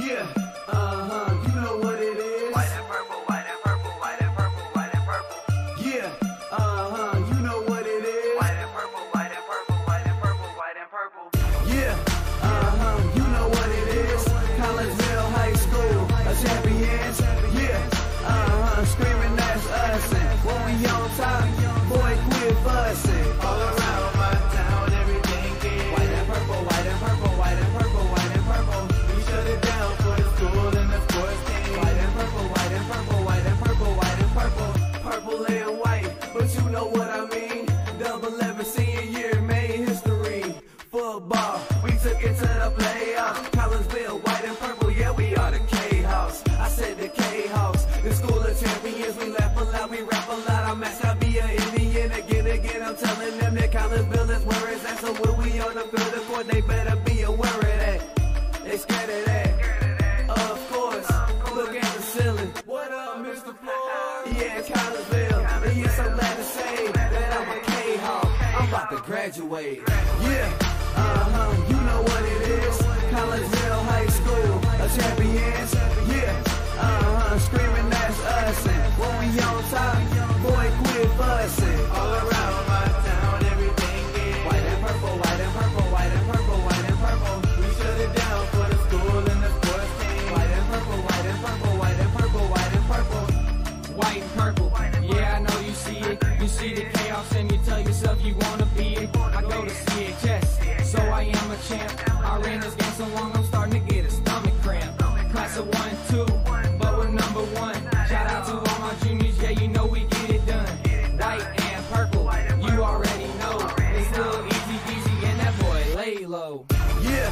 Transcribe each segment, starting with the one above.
Yeah, you know what it is. White and purple, white and purple, white and purple, white and purple. Yeah, you know what it is. White and purple, white and purple, white and purple, white and purple. Yeah, you know what it is. Collinsville High School, a champions. Yeah, screaming that's us. And when we on top, boy, quit fussing. All around my town, everything is white and purple, white and purple, white and purple, white and purple. We shut it down for the school and the sports team. White and purple, white and purple, white and purple, white and purple. Purple and white, but you know what I mean. Double 11 senior year made history. Football, we took it to the playoffs. Collinsville, white and purple, yeah, we are the K-House. I said the K-House, the school of champions. We laugh a lot, we rap a lot. I'm asked I be an Indian again. I'm telling them that Collinsville is where it's at. So when we on the field of court, they better be aware of that. They scared of that. Of course, look at the ceiling. What up, Mr. Floyd? Yeah, it's Collinsville. And yes, I'm glad to say that I'm a K-Hawk. I'm about to graduate. Yeah, you know what it is. Collinsville High School, a champions. Yeah, screaming that's us. And when we on top, boy, quit fussing. All around my town, everything is white and purple, white and purple, white and purple, white and purple. We shut it down for the school and the sports team. White and purple, white and purple, white and purple, white and purple. White and purple, yeah, I know you see it. You see the chaos and you tell yourself you wanna be it. I go to CHS, so I am a champ. I ran this game so long, I'm starting to get a stomach cramp. Class of 1, 2, but we're number 1. Shout out to all my juniors, yeah, you know we get it done. White and purple, you already know. It's little easy peasy and that boy lay low. Yeah,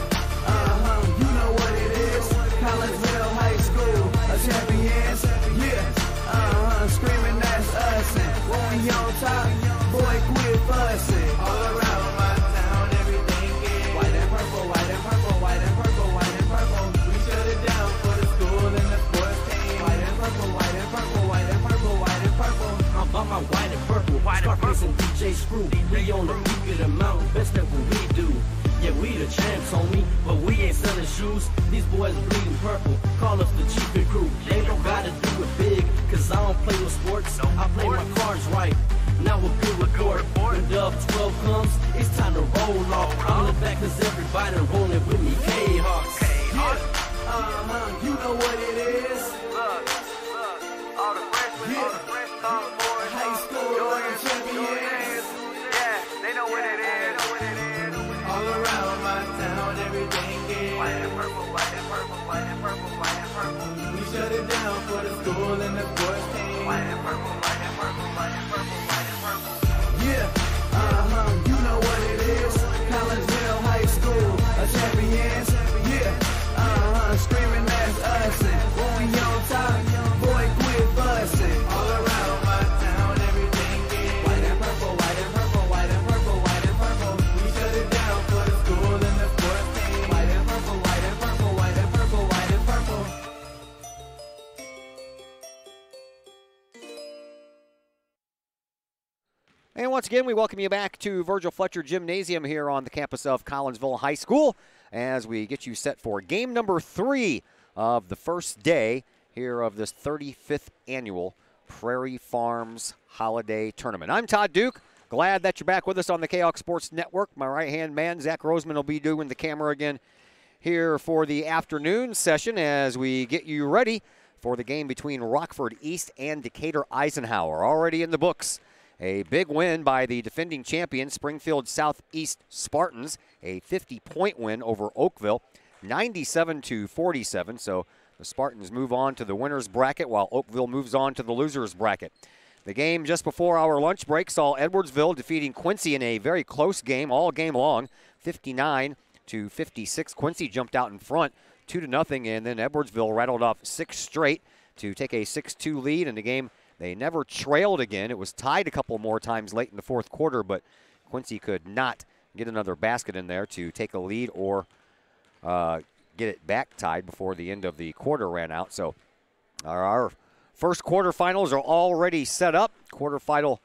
you know what it is. Collinsville High School, a champions. Yeah, screaming that's us. And when we on top, boy, quit fussing. All around my town, everything is white and purple, white and purple, white and purple, white and purple. We shut it down for the school and the sports team. White and purple, white and purple, white and purple, white and purple. I'm about my white and purple, Scarface and DJ Screw. We on the peak of the mountain, best at what we do. Yeah, we the champs, homie, but we ain't selling shoes. These boys bleeding purple, call us the chief and crew. They don't gotta do it big, cause I don't play with sports. I play my cards right. Now a good report. When Dub 12 comes, it's time to roll off. I'm in the back cause everybody rolling with me. K-Hawks. Yeah, you know what it is. Look, all the freshmen, sophomores, High school, champions. yeah, they know what it is. All around my town, everything is White and purple, white and purple, white and purple, white and purple. we shut it down for the school and the sports team. White and purple, white and purple, white and purple, white and purple. Yeah, you know what it is. Collinsville High School, a champions. Yeah, screaming that's us. And when we on top, boy, quit fussing. All around my town, everything is white and purple, white and purple, white and purple, white and purple. We shut it down for the school and the sports team. White and purple, white and purple, white and purple, white and purple. And once again, we welcome you back to Virgil Fletcher Gymnasium here on the campus of Collinsville High School as we get you set for game number 3 of the first day here of this 35th annual Prairie Farms Holiday Tournament. I'm Todd Duke. Glad that you're back with us on the Kahoks Sports Network. My right-hand man, Zach Roseman, will be doing the camera again here for the afternoon session as we get you ready for the game between Rockford East and Decatur Eisenhower. Already in the books. A big win by the defending champion, Springfield Southeast Spartans, a 50-point win over Oakville, 97-47. So the Spartans move on to the winner's bracket while Oakville moves on to the loser's bracket. The game just before our lunch break saw Edwardsville defeating Quincy in a very close game, all game long, 59-56. Quincy jumped out in front, 2-0, and then Edwardsville rattled off 6 straight to take a 6-2 lead in the game. They never trailed again. It was tied a couple more times late in the fourth quarter, but Quincy could not get another basket in there to take a lead or get it back tied before the end of the quarter ran out. So our first quarterfinals are already set up. Quarterfinal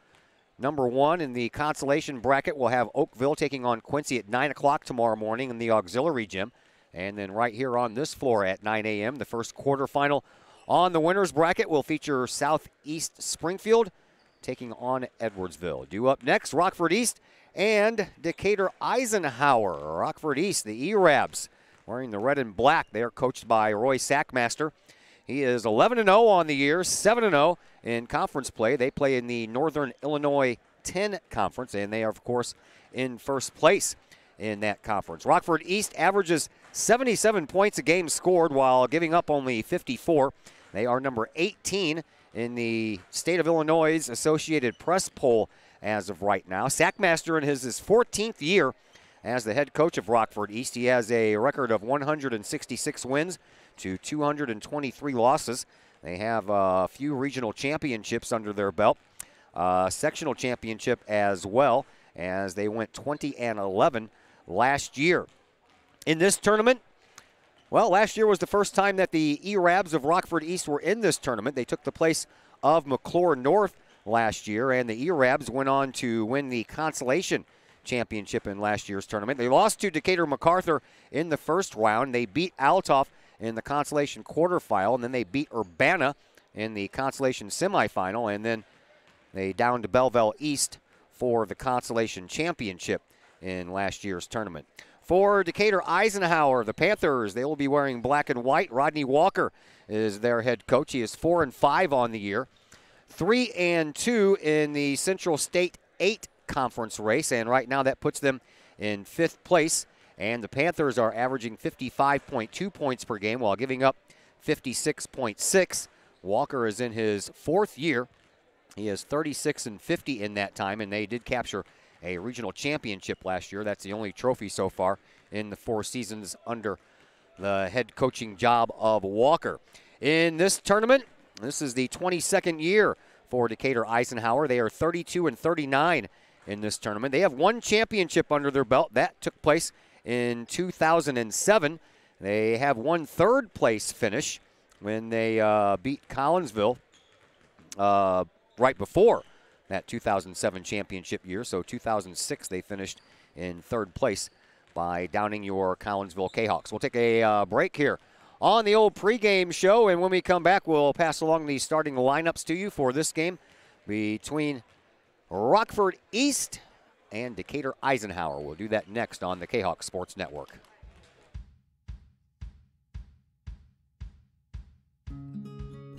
number 1 in the consolation bracket will have Oakville taking on Quincy at 9 o'clock tomorrow morning in the auxiliary gym. And then right here on this floor at 9 a.m., the first quarterfinal on the winner's bracket will feature Southeast Springfield taking on Edwardsville. Due up next, Rockford East and Decatur Eisenhower. Rockford East, the E-Rabs, wearing the red and black. They are coached by Roy Sackmaster. He is 11-0 on the year, 7-0 in conference play. They play in the Northern Illinois 10 conference, and they are, of course, in first place in that conference. Rockford East averages 77 points a game scored while giving up only 54. They are number 18 in the state of Illinois' Associated Press poll as of right now. Sackmaster in his 14th year as the head coach of Rockford East. He has a record of 166 wins to 223 losses. They have a few regional championships under their belt, sectional championship as well, as they went 20-11 last year. In this tournament, well, last year was the first time that the E-Rabs of Rockford East were in this tournament. They took the place of McClure North last year, and the E-Rabs went on to win the consolation championship in last year's tournament. They lost to Decatur MacArthur in the first round. They beat Altough in the consolation quarterfinal, and then they beat Urbana in the consolation semifinal, and then they downed to Belleville East for the consolation championship in last year's tournament. For Decatur Eisenhower, the Panthers, they will be wearing black and white. Rodney Walker is their head coach. He is 4-5 on the year, 3-2 in the Central State 8 conference race, and right now that puts them in 5th place. And the Panthers are averaging 55.2 points per game while giving up 56.6. Walker is in his 4th year. He is 36-50 in that time, and they did capture a regional championship last year. That's the only trophy so far in the 4 seasons under the head coaching job of Walker. In this tournament, this is the 22nd year for Decatur Eisenhower. They are 32-39 in this tournament. They have 1 championship under their belt. That took place in 2007. They have 1 third place finish when they beat Collinsville right before that 2007 championship year. So 2006 they finished in 3rd place by downing your Collinsville Kahoks. We'll take a break here on the old pregame show, and when we come back, we'll pass along the starting lineups to you for this game between Rockford East and Decatur Eisenhower. We'll do that next on the Kahoks Sports Network.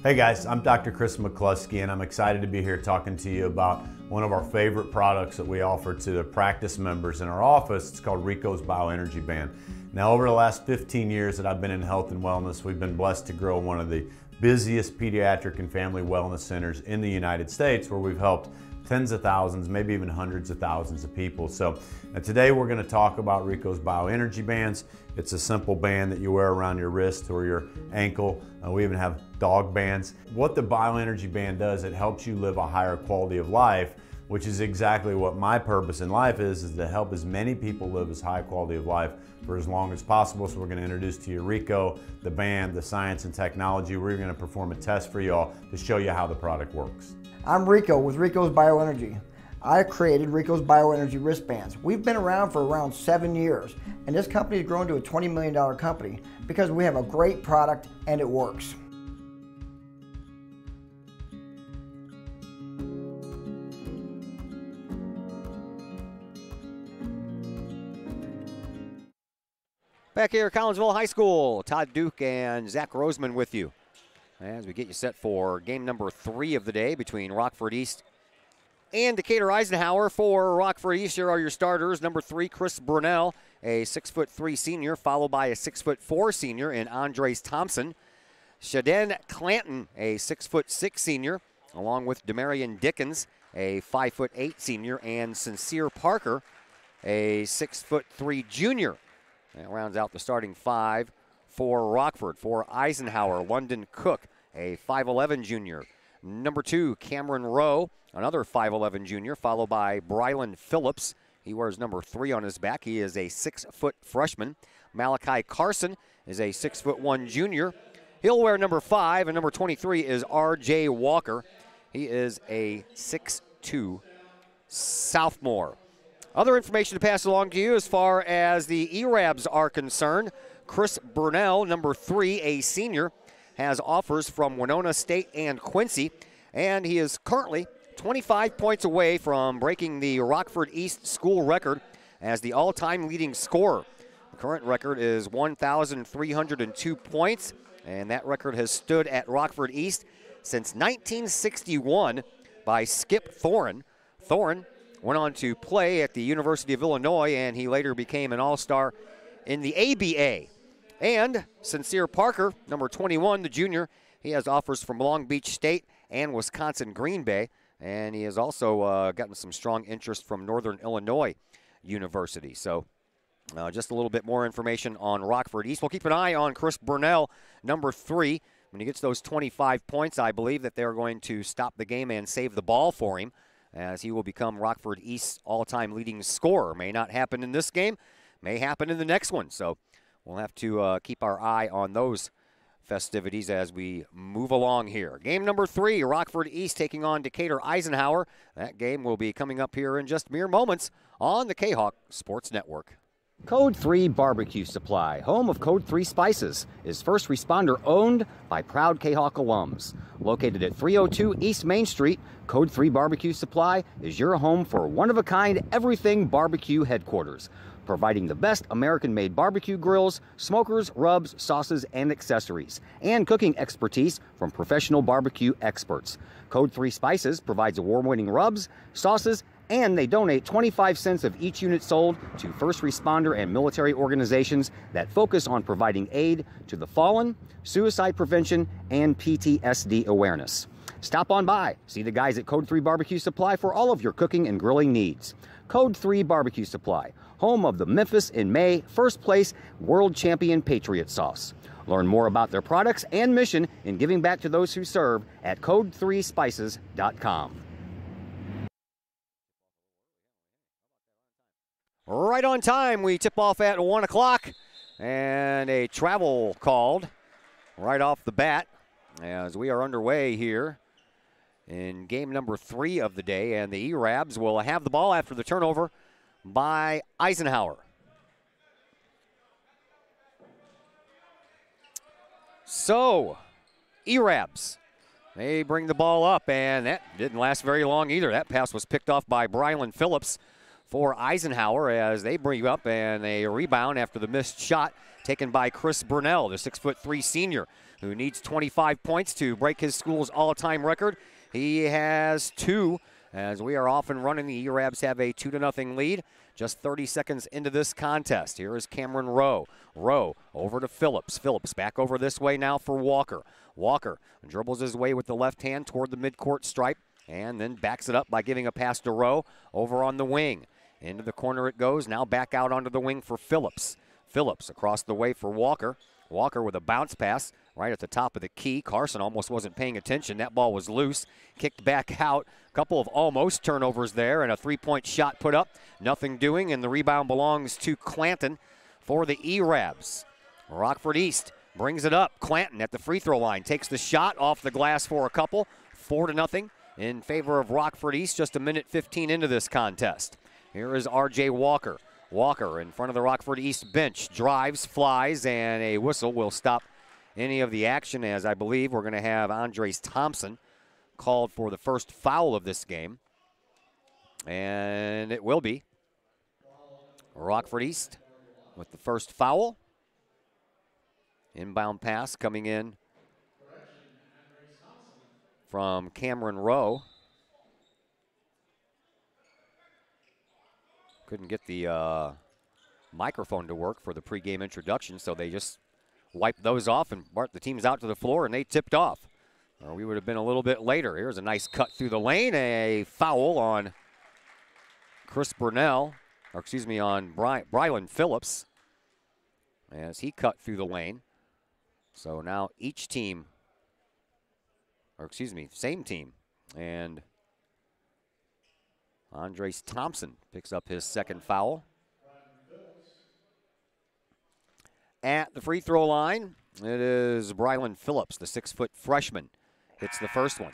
Hey guys, I'm Dr. Chris McCluskey, and I'm excited to be here talking to you about one of our favorite products that we offer to the practice members in our office. It's called Rico's Bioenergy Band. Now, over the last 15 years that I've been in health and wellness, we've been blessed to grow one of the busiest pediatric and family wellness centers in the United States, where we've helped tens of thousands, maybe even hundreds of thousands of people. So today we're going to talk about Rico's Bioenergy Bands. It's a simple band that you wear around your wrist or your ankle. We even have dog bands. What the Bioenergy Band does, it helps you live a higher quality of life, which is exactly what my purpose in life is to help as many people live as high quality of life for as long as possible. So we're going to introduce to you Rico, the band, the science and technology. We're going to perform a test for y'all to show you how the product works. I'm Rico with Rico's Bioenergy. I created Rico's Bioenergy wristbands. We've been around for around 7 years, and this company has grown to a $20 million company because we have a great product and it works. Back here at Collinsville High School, Todd Duke and Zach Roseman with you as we get you set for game number 3 of the day between Rockford East and Decatur Eisenhower. For Rockford East, here are your starters. Number 3, Chris Brunell, a 6'3" senior, followed by a 6'4" senior in Andres Thompson. Shaden Clanton, a 6'6" senior, along with Demarion Dickens, a 5'8" senior, and Sincere Parker, a 6'3" junior. That rounds out the starting 5 for Rockford. For Eisenhower, London Cook, a 5'11" junior. Number 2, Cameron Rowe, another 5'11" junior, followed by Brylan Phillips. He wears number 3 on his back. He is a 6-foot freshman. Malachi Carson is a 6'1" junior. He'll wear number 5, and number 23 is R.J. Walker. He is a 6'2" sophomore. Other information to pass along to you as far as the ERABs are concerned. Chris Burnell, number 3, a senior, has offers from Winona State and Quincy, and he is currently 25 points away from breaking the Rockford East school record as the all-time leading scorer. The current record is 1,302 points, and that record has stood at Rockford East since 1961 by Skip Thorin. Thorin went on to play at the University of Illinois, and he later became an all-star in the ABA. And Sincere Parker, number 21, the junior, he has offers from Long Beach State and Wisconsin Green Bay, and he has also gotten some strong interest from Northern Illinois University. So just a little bit more information on Rockford East. We'll keep an eye on Chris Burnell, number 3. When he gets those 25 points, I believe that they're going to stop the game and save the ball for him, as he will become Rockford East's all-time leading scorer. May not happen in this game, may happen in the next one. So we'll have to keep our eye on those festivities as we move along here. Game number 3, Rockford East taking on Decatur Eisenhower. That game will be coming up here in just mere moments on the K-Hawk Sports Network. Code 3 Barbecue Supply, home of Code 3 Spices, is first responder owned by proud K-Hawk alums. Located at 302 East Main Street, Code 3 Barbecue Supply is your home for one-of-a-kind everything barbecue headquarters, providing the best American-made barbecue grills, smokers, rubs, sauces, and accessories, and cooking expertise from professional barbecue experts. Code 3 Spices provides award-winning rubs, sauces, and they donate 25 cents of each unit sold to first responder and military organizations that focus on providing aid to the fallen, suicide prevention, and PTSD awareness. Stop on by, see the guys at Code 3 Barbecue Supply for all of your cooking and grilling needs. Code 3 Barbecue Supply, home of the Memphis in May first place world champion Patriot Sauce. Learn more about their products and mission in giving back to those who serve at code3spices.com. Right on time, we tip off at 1 o'clock, and a travel called right off the bat as we are underway here in game number 3 of the day, and the ERABs will have the ball after the turnover by Eisenhower. So, ERABs, they bring the ball up, and that didn't last very long either. That pass was picked off by Brylan Phillips for Eisenhower as they bring up, and a rebound after the missed shot taken by Chris Burnell, the 6'3" senior, who needs 25 points to break his school's all-time record. He has 2, as we are off and running. The ERABs have a 2-0 lead. Just 30 seconds into this contest. Here is Cameron Rowe. Rowe over to Phillips. Phillips back over this way now for Walker. Walker dribbles his way with the left hand toward the midcourt stripe and then backs it up by giving a pass to Rowe over on the wing. Into the corner it goes. Now back out onto the wing for Phillips. Phillips across the way for Walker. Walker with a bounce pass right at the top of the key. Carson almost wasn't paying attention. That ball was loose. Kicked back out. Couple of almost turnovers there and a three-point shot put up. Nothing doing, and the rebound belongs to Clanton for the ERABs. Rockford East brings it up. Clanton at the free throw line takes the shot off the glass for a couple. 4-0 in favor of Rockford East. Just a minute 15 into this contest. Here is R.J. Walker. Walker in front of the Rockford East bench. Drives, flies, and a whistle will stop any of the action, as I believe we're going to have Andres Thompson called for the first foul of this game. And it will be Rockford East with the first foul. Inbound pass coming in from Cameron Rowe. Couldn't get the microphone to work for the pregame introduction, so they just wiped those off and brought the teams out to the floor, and they tipped off. Or we would have been a little bit later. Here's a nice cut through the lane, a foul on Chris Burnell, or excuse me, on Brylan Phillips as he cut through the lane. So now each team, or excuse me, same team, and Andres Thompson picks up his second foul. At the free throw line, it is Brylan Phillips, the 6-foot freshman, hits the first one.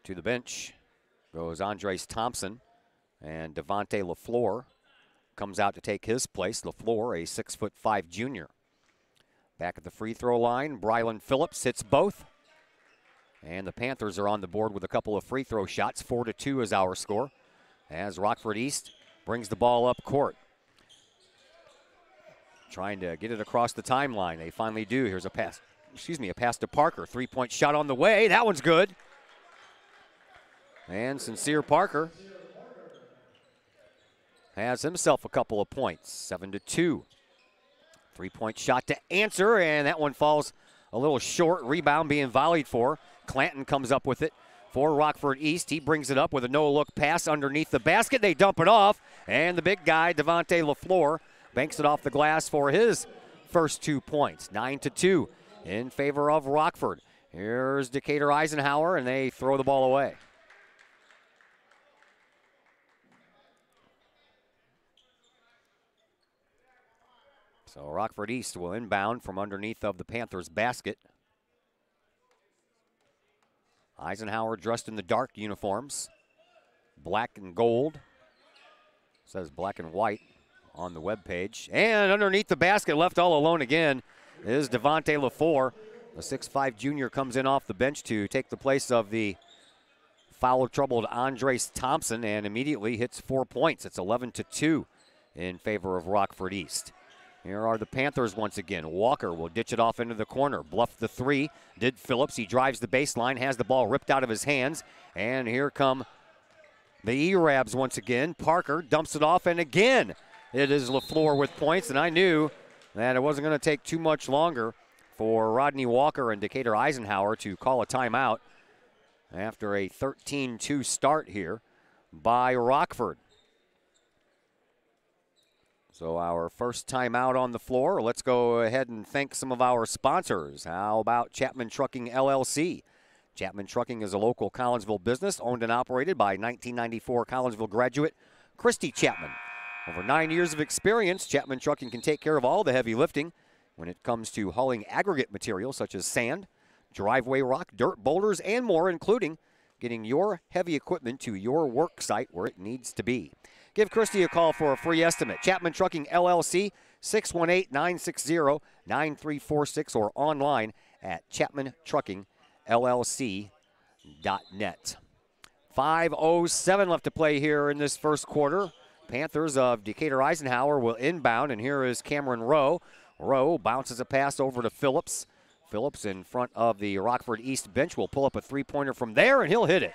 To the bench goes Andres Thompson, and Devontae LaFleur comes out to take his place. LaFleur, a 6'5" junior. Back at the free throw line, Brylan Phillips hits both. And the Panthers are on the board with a couple of free throw shots. 4-2 is our score, as Rockford East brings the ball up court. Trying to get it across the timeline. They finally do. Here's a pass. A pass to Parker. Three-point shot on the way. That one's good. And Sincere Parker has himself a couple of points. 7-2. Three-point shot to answer, and that one falls a little short. Rebound being volleyed for. Clanton comes up with it for Rockford East. He brings it up with a no-look pass underneath the basket. They dump it off, and the big guy, Devontae LaFleur, banks it off the glass for his first 2 points. 9-2 in favor of Rockford. Here's Decatur Eisenhower, and they throw the ball away. So Rockford East will inbound from underneath of the Panthers' basket. Eisenhower dressed in the dark uniforms, black and gold. It says black and white on the webpage. And underneath the basket, left all alone again, is Devontae LaFleur. The 6'5" junior comes in off the bench to take the place of the foul-troubled Andres Thompson and immediately hits 4 points. It's 11-2 in favor of Rockford East. Here are the Panthers once again. Walker will ditch it off into the corner. Bluff the three. Did Phillips. He drives the baseline, has the ball ripped out of his hands. And here come the E-Rabs once again. Parker dumps it off, and again it is LaFleur with points. And I knew that it wasn't going to take too much longer for Rodney Walker and Decatur Eisenhower to call a timeout after a 13-2 start here by Rockford. So our first timeout on the floor. Let's go ahead and thank some of our sponsors. How about Chapman Trucking LLC? Chapman Trucking is a local Collinsville business owned and operated by 1994 Collinsville graduate Christy Chapman. Over 9 years of experience, Chapman Trucking can take care of all the heavy lifting when it comes to hauling aggregate materials such as sand, driveway rock, dirt, boulders, and more, including getting your heavy equipment to your work site where it needs to be. Give Christy a call for a free estimate. Chapman Trucking LLC, 618-960-9346, or online at chapmantruckingllc.net. 5:07 left to play here in this first quarter. Panthers of Decatur Eisenhower will inbound, and here is Cameron Rowe. Rowe bounces a pass over to Phillips. Phillips in front of the Rockford East bench will pull up a three-pointer from there, and he'll hit it.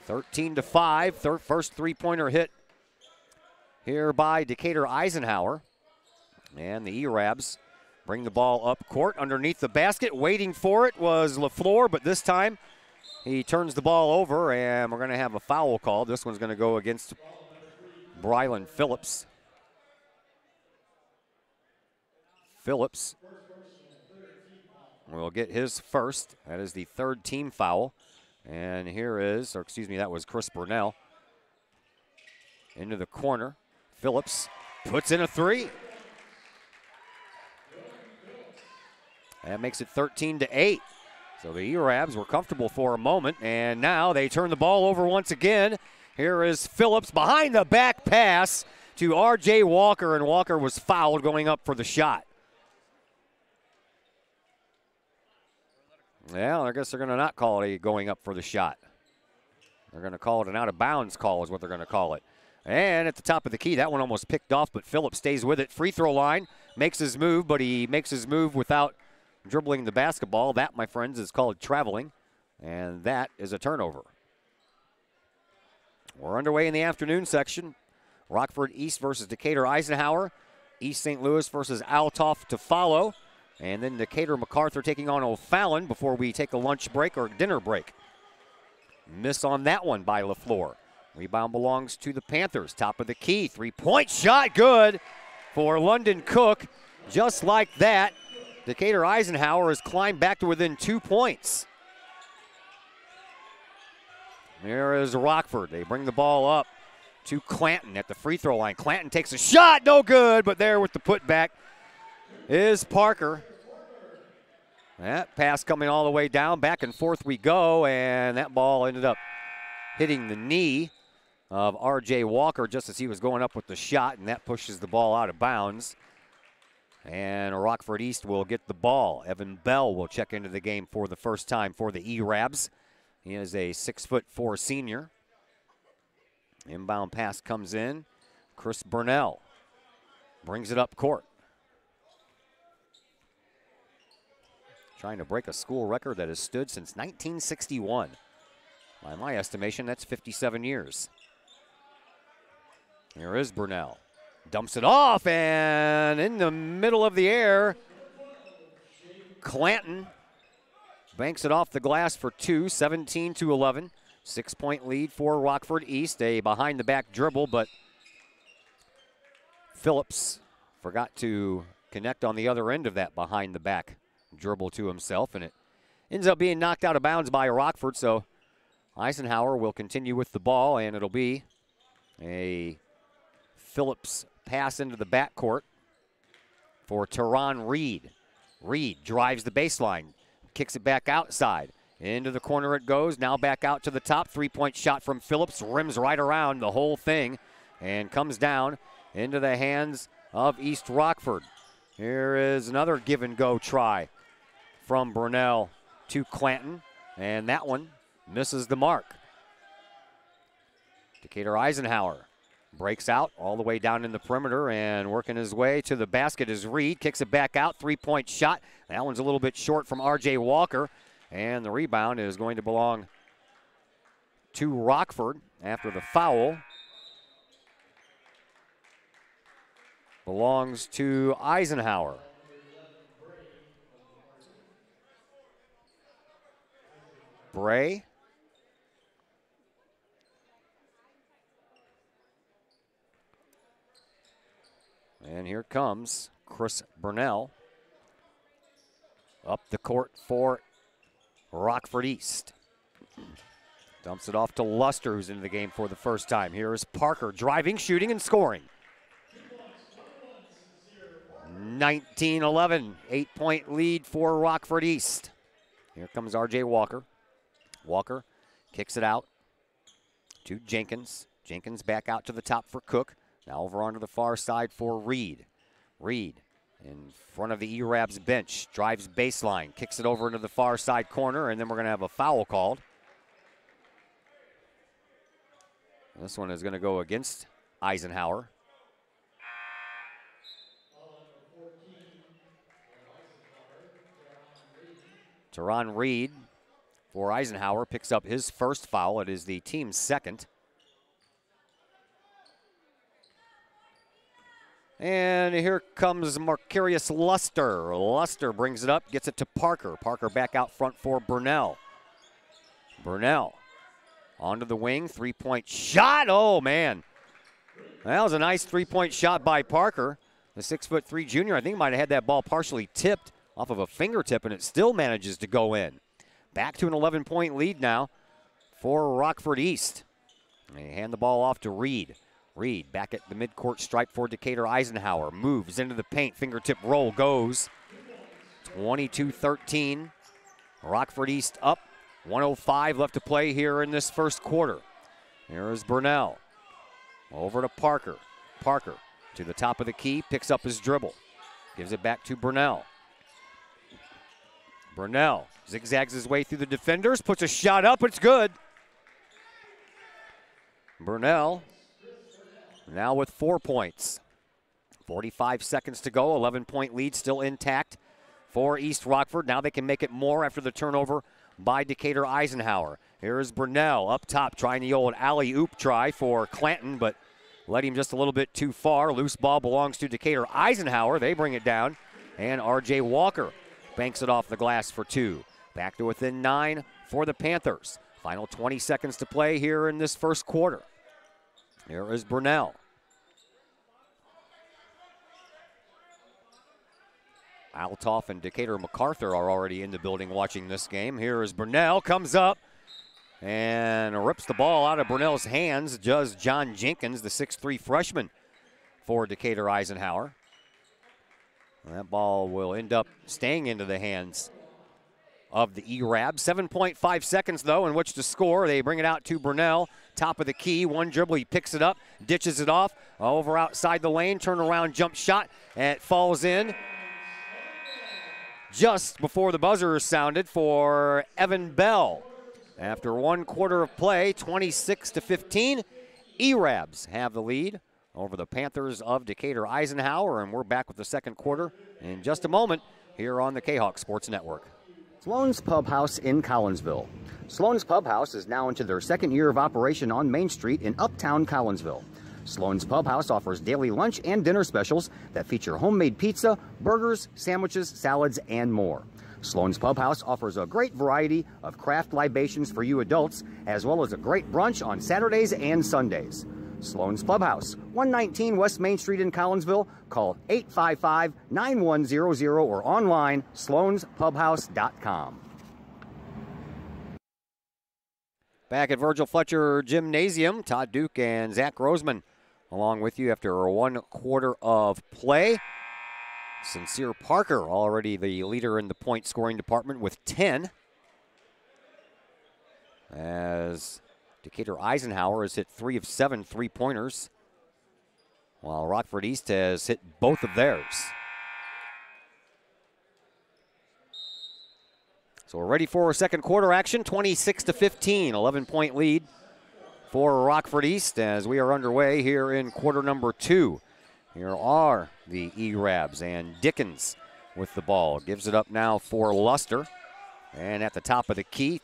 13-5, first three-pointer hit here by Decatur Eisenhower. And the E-Rabs bring the ball up court underneath the basket. Waiting for it was LaFleur, but this time he turns the ball over, and we're going to have a foul call. This one's going to go against Brylan Phillips. Phillips will get his first. That is the third team foul. And here is, or excuse me, that was Chris Burnell. Into the corner. Phillips puts in a three. That makes it 13-8. So the E-Rabs were comfortable for a moment, and now they turn the ball over once again. Here is Phillips behind the back pass to R.J. Walker, and Walker was fouled going up for the shot. Well, I guess they're going to not call it a going up for the shot. They're going to call it an out-of-bounds call is what they're going to call it. And at the top of the key, that one almost picked off, but Phillips stays with it. Free throw line, makes his move, but he makes his move without dribbling the basketball. That, my friends, is called traveling, and that is a turnover. We're underway in the afternoon section. Rockford East versus Decatur Eisenhower. East St. Louis versus Altoff to follow. And then Decatur MacArthur taking on O'Fallon before we take a lunch break or dinner break. Miss on that one by LaFleur. Rebound belongs to the Panthers. Top of the key. Three-point shot. Good for London Cook. Just like that, Decatur Eisenhower has climbed back to within 2 points. There is Rockford. They bring the ball up to Clanton at the free throw line. Clanton takes a shot. No good, but there with the putback is Parker. That pass coming all the way down, back and forth we go, and that ball ended up hitting the knee of R.J. Walker just as he was going up with the shot, and that pushes the ball out of bounds. And Rockford East will get the ball. Evan Bell will check into the game for the first time for the E-Rabs. He is a 6'4" senior. Inbound pass comes in. Chris Burnell brings it up court. Trying to break a school record that has stood since 1961. By my estimation, that's 57 years. Here is Burnell. Dumps it off, and in the middle of the air, Clanton banks it off the glass for two, 17-11. 6-point lead for Rockford East. A behind-the-back dribble, but Phillips forgot to connect on the other end of that behind-the-back dribble to himself, and it ends up being knocked out of bounds by Rockford, so Eisenhower will continue with the ball, and it'll be a Phillips pass into the backcourt for Teron Reed. Reed drives the baseline, kicks it back outside. Into the corner it goes, now back out to the top. Three-point shot from Phillips, rims right around the whole thing, and comes down into the hands of East Rockford. Here is another give-and-go try from Burnell to Clanton, and that one misses the mark. Decatur Eisenhower breaks out all the way down in the perimeter, and working his way to the basket is Reed. Kicks it back out, three-point shot. That one's a little bit short from R.J. Walker, and the rebound is going to belong to Rockford after the foul. Belongs to Eisenhower. Bray. And here comes Chris Burnell up the court for Rockford East. Dumps it off to Luster, who's into the game for the first time. Here is Parker driving, shooting, and scoring. 19-11, 8-point lead for Rockford East. Here comes R.J. Walker. Walker kicks it out to Jenkins. Jenkins back out to the top for Cook. Now over onto the far side for Reed. Reed in front of the E-Rabs bench. Drives baseline. Kicks it over into the far side corner, and then we're going to have a foul called. This one is going to go against Eisenhower. Teron Reed for Eisenhower picks up his first foul. It is the team's second. And here comes Marcarius Luster. Luster brings it up, gets it to Parker. Parker back out front for Burnell. Burnell onto the wing, three-point shot. Oh, man. That was a nice three-point shot by Parker. The 6'3" junior, I think, might have had that ball partially tipped off of a fingertip, and it still manages to go in. Back to an 11-point lead now for Rockford East. They hand the ball off to Reed. Reed back at the midcourt stripe for Decatur Eisenhower. Moves into the paint. Fingertip roll goes. 22-13. Rockford East up. 1:05 left to play here in this first quarter. Here is Burnell. Over to Parker. Parker to the top of the key. Picks up his dribble. Gives it back to Burnell. Burnell zigzags his way through the defenders. Puts a shot up. It's good. Burnell now with 4 points. 45 seconds to go. 11-point lead still intact for East Rockford. Now they can make it more after the turnover by Decatur Eisenhower. Here is Burnell up top trying the old alley-oop try for Clanton, but led him just a little bit too far. Loose ball belongs to Decatur Eisenhower. They bring it down, and R.J. Walker banks it off the glass for two. Back to within 9 for the Panthers. Final 20 seconds to play here in this first quarter. Here is Burnell. Altoff and Decatur MacArthur are already in the building watching this game. Here is Burnell, comes up and rips the ball out of Burnell's hands. Does John Jenkins, the 6'3" freshman for Decatur Eisenhower. And that ball will end up staying into the hands of the E-Rab. 7.5 seconds, though, in which to score. They bring it out to Burnell, top of the key. One dribble, he picks it up, ditches it off, over outside the lane, turn around, jump shot, and it falls in just before the buzzer sounded for Evan Bell. After 1 quarter of play, 26-15, E-Rabs have the lead over the Panthers of Decatur Eisenhower, and we're back with the second quarter in just a moment here on the Kahoks Sports Network. Sloan's Pub House in Collinsville. Sloan's Pub House is now into their second year of operation on Main Street in Uptown Collinsville. Sloan's Pub House offers daily lunch and dinner specials that feature homemade pizza, burgers, sandwiches, salads, and more. Sloan's Pub House offers a great variety of craft libations for you adults, as well as a great brunch on Saturdays and Sundays. Sloan's Pub House, 119 West Main Street in Collinsville. Call 855-9100 or online, sloanspubhouse.com. Back at Virgil Fletcher Gymnasium, Todd Duke and Zach Roseman along with you after 1 quarter of play. Sincere Parker, already the leader in the point scoring department with 10. As Decatur Eisenhower has hit 3 of 7 3-pointers, while Rockford East has hit both of theirs. So we're ready for second quarter action, 26-15, 11-point lead for Rockford East as we are underway here in quarter number 2. Here are the E-Rabs, and Dickens with the ball. Gives it up now for Luster. And at the top of the key,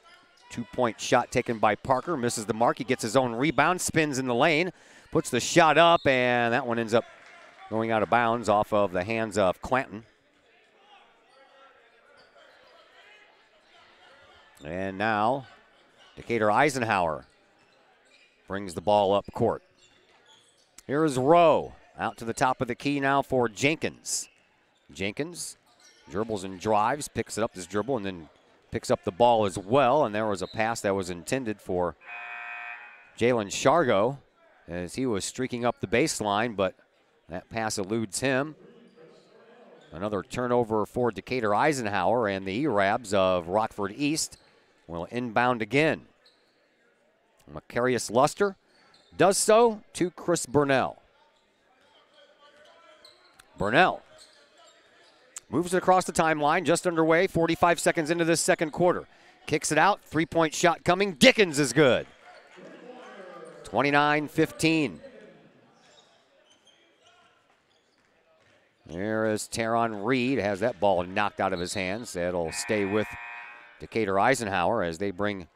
2-point shot taken by Parker. Misses the mark. He gets his own rebound, spins in the lane, puts the shot up, and that one ends up going out of bounds off of the hands of Clanton. And now Decatur Eisenhower brings the ball up court. Here is Rowe. Out to the top of the key now for Jenkins. Jenkins dribbles and drives, picks it up this dribble, and then picks up the ball as well. And there was a pass that was intended for Jalen Shargo as he was streaking up the baseline, but that pass eludes him. Another turnover for Decatur Eisenhower, and the E-Rabs of Rockford East will inbound again. Macarius Luster does so to Chris Burnell. Burnell moves it across the timeline, just underway, 45 seconds into this second quarter. Kicks it out, 3-point shot coming. Dickens is good. 29-15. There is Teron Reed, has that ball knocked out of his hands. That'll stay with Decatur Eisenhower as they bring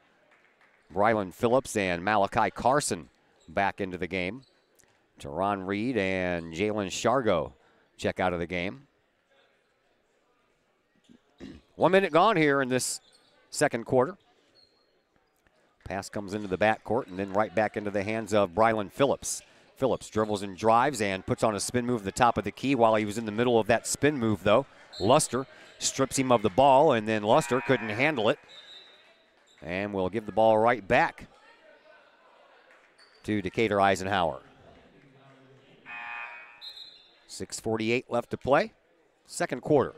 Brylan Phillips and Malachi Carson back into the game. Teron Reed and Jalen Shargo check out of the game. 1 minute gone here in this second quarter. Pass comes into the backcourt and then right back into the hands of Brylan Phillips. Phillips dribbles and drives and puts on a spin move at the top of the key. While he was in the middle of that spin move, though, Luster strips him of the ball, and then Luster couldn't handle it. And we'll give the ball right back to Decatur Eisenhower. 6:48 left to play. Second quarter.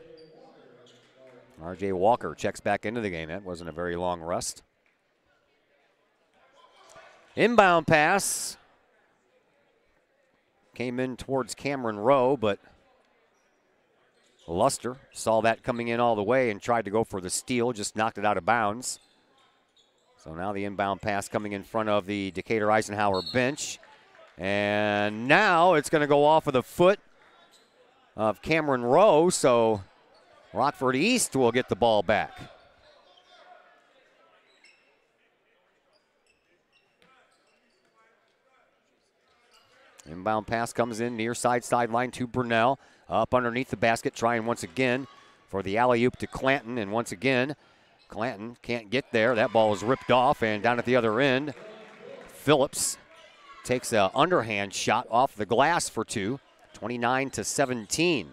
R.J. Walker checks back into the game. That wasn't a very long rest. Inbound pass came in towards Cameron Rowe, but Luster saw that coming in all the way and tried to go for the steal, just knocked it out of bounds. So now the inbound pass coming in front of the Decatur Eisenhower bench. And now it's going to go off of the foot of Cameron Rowe, so Rockford East will get the ball back. Inbound pass comes in near sideline to Burnell. Up underneath the basket, trying once again for the alley-oop to Clanton. And once again, Clanton can't get there. That ball is ripped off, and down at the other end, Phillips takes an underhand shot off the glass for two. 29-17.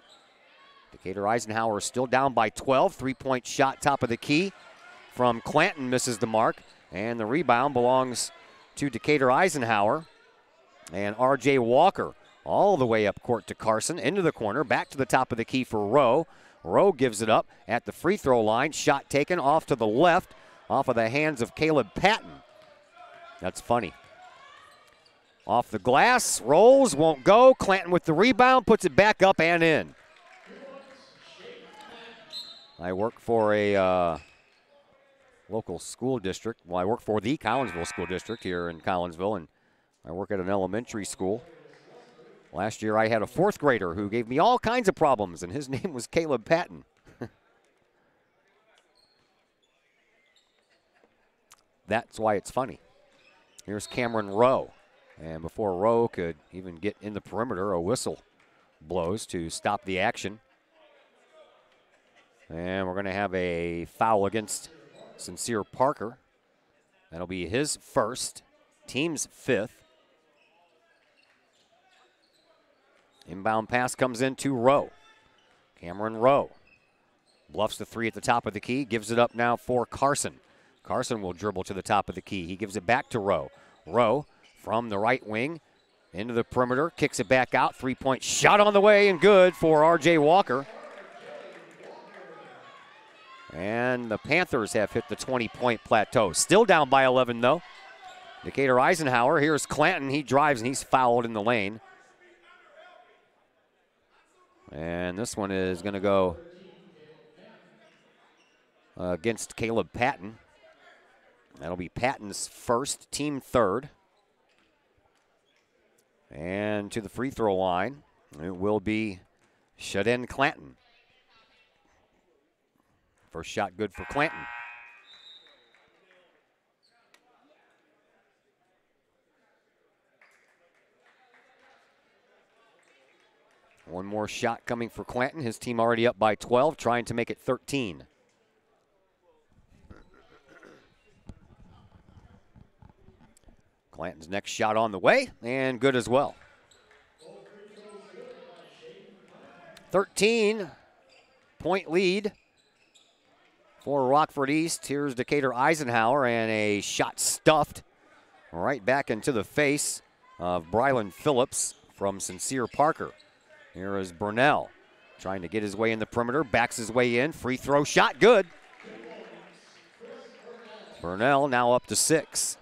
Decatur Eisenhower still down by 12. 3-point shot top of the key from Clanton, misses the mark. And the rebound belongs to Decatur Eisenhower. And R.J. Walker all the way up court to Carson, into the corner, back to the top of the key for Rowe. Rowe gives it up at the free throw line. Shot taken off to the left, off of the hands of Caleb Patton. That's funny. Off the glass, rolls, won't go. Clanton with the rebound, puts it back up and in. I work for a local school district. Well, I work for the Collinsville School District here in Collinsville, and I work at an elementary school. Last year I had a 4th grader who gave me all kinds of problems, and his name was Caleb Patton. That's why it's funny. Here's Cameron Rowe. And before Rowe could even get in the perimeter, a whistle blows to stop the action. And we're going to have a foul against Sincere Parker. That'll be his first, team's 5th. Inbound pass comes in to Rowe. Cameron Rowe bluffs the 3 at the top of the key, gives it up now for Carson. Carson will dribble to the top of the key. He gives it back to Rowe. Rowe from the right wing into the perimeter, kicks it back out. 3-point shot on the way and good for R.J. Walker. And the Panthers have hit the 20-point plateau. Still down by 11, though. Decatur Eisenhower, here's Clanton. He drives and he's fouled in the lane. And this one is going to go against Caleb Patton. That'll be Patton's first, team 3rd. And to the free throw line, it will be Shaden Clanton. First shot good for Clanton. One more shot coming for Clanton. His team already up by 12, trying to make it 13. Clanton's next shot on the way, and good as well. 13-point lead for Rockford East. Here's Decatur Eisenhower, and a shot stuffed right back into the face of Brylan Phillips from Sincere Parker. Here is Burnell trying to get his way in the perimeter, backs his way in, free throw shot, good. Burnell now up to 6.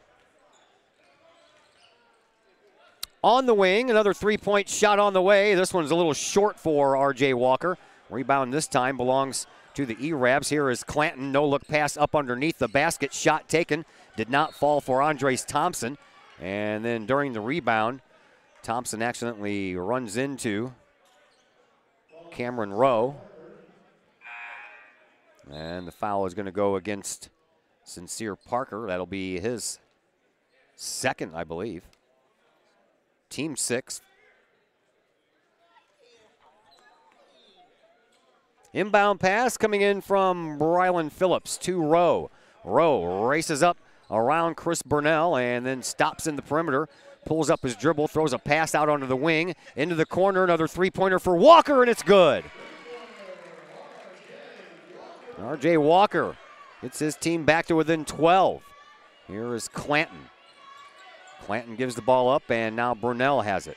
On the wing, another 3-point shot on the way. This one's a little short for R.J. Walker. Rebound this time belongs to the E-Rabs. Here is Clanton, no-look pass up underneath the basket. Shot taken, did not fall for Andres Thompson. And then during the rebound, Thompson accidentally runs into Cameron Rowe. And the foul is going to go against Sincere Parker. That'll be his 2nd, I believe. Team 6. Inbound pass coming in from Brylan Phillips to Rowe. Rowe races up around Chris Burnell and then stops in the perimeter. Pulls up his dribble, throws a pass out onto the wing. Into the corner, another 3-pointer for Walker, and it's good. R.J. Walker gets his team back to within 12. Here is Clanton. Clanton gives the ball up, and now Burnell has it.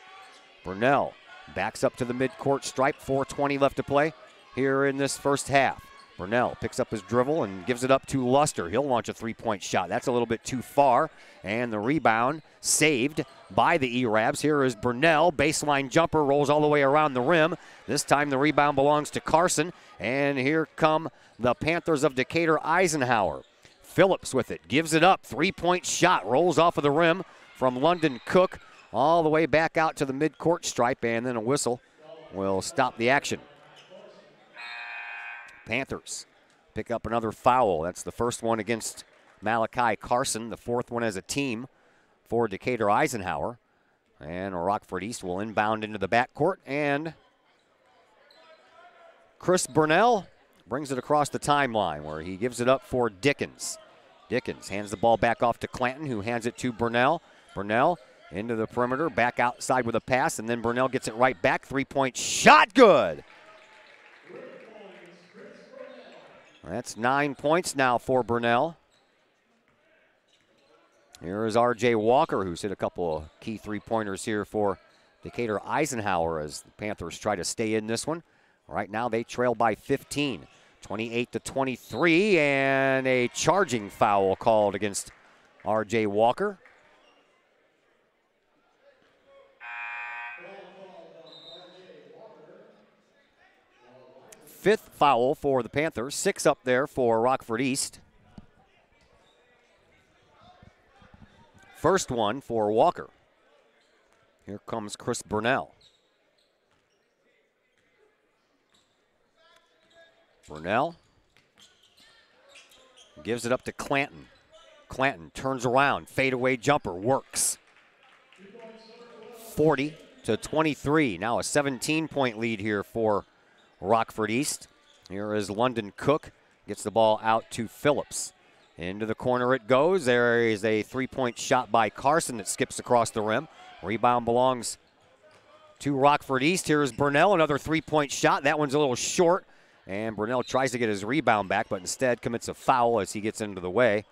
Burnell backs up to the midcourt stripe, 4:20 left to play here in this first half. Burnell picks up his dribble and gives it up to Luster. He'll launch a 3-point shot. That's a little bit too far, and the rebound saved by the E-Rabs. Here is Burnell, baseline jumper, rolls all the way around the rim. This time the rebound belongs to Carson, and here come the Panthers of Decatur Eisenhower. Phillips with it, gives it up, 3-point shot, rolls off of the rim from London Cook all the way back out to the midcourt stripe, and then a whistle will stop the action. Panthers pick up another foul. That's the first one against Malachi Carson, the 4th one as a team for Decatur Eisenhower. And Rockford East will inbound into the backcourt, and Chris Burnell brings it across the timeline where he gives it up for Dickens. Dickens hands the ball back off to Clanton, who hands it to Burnell. Burnell into the perimeter, back outside with a pass, and then Burnell gets it right back. 3-point shot, good. That's 9 points now for Burnell. Here is R.J. Walker, who's hit a couple of key 3-pointers here for Decatur Eisenhower as the Panthers try to stay in this one. Right now they trail by 15, 28-23, and a charging foul called against R.J. Walker. Fifth foul for the Panthers, 6 up there for Rockford East. First one for Walker. Here comes Chris Burnell. Burnell gives it up to Clanton. Clanton turns around, fadeaway jumper, works. 40-23, now a 17-point lead here for Rockford East. Here is London Cook, gets the ball out to Phillips. Into the corner it goes. There is a three-point shot by Carson that skips across the rim. Rebound belongs to Rockford East. Here is Burnell, another three-point shot. That one's a little short, and Burnell tries to get his rebound back, but instead commits a foul as he gets into the way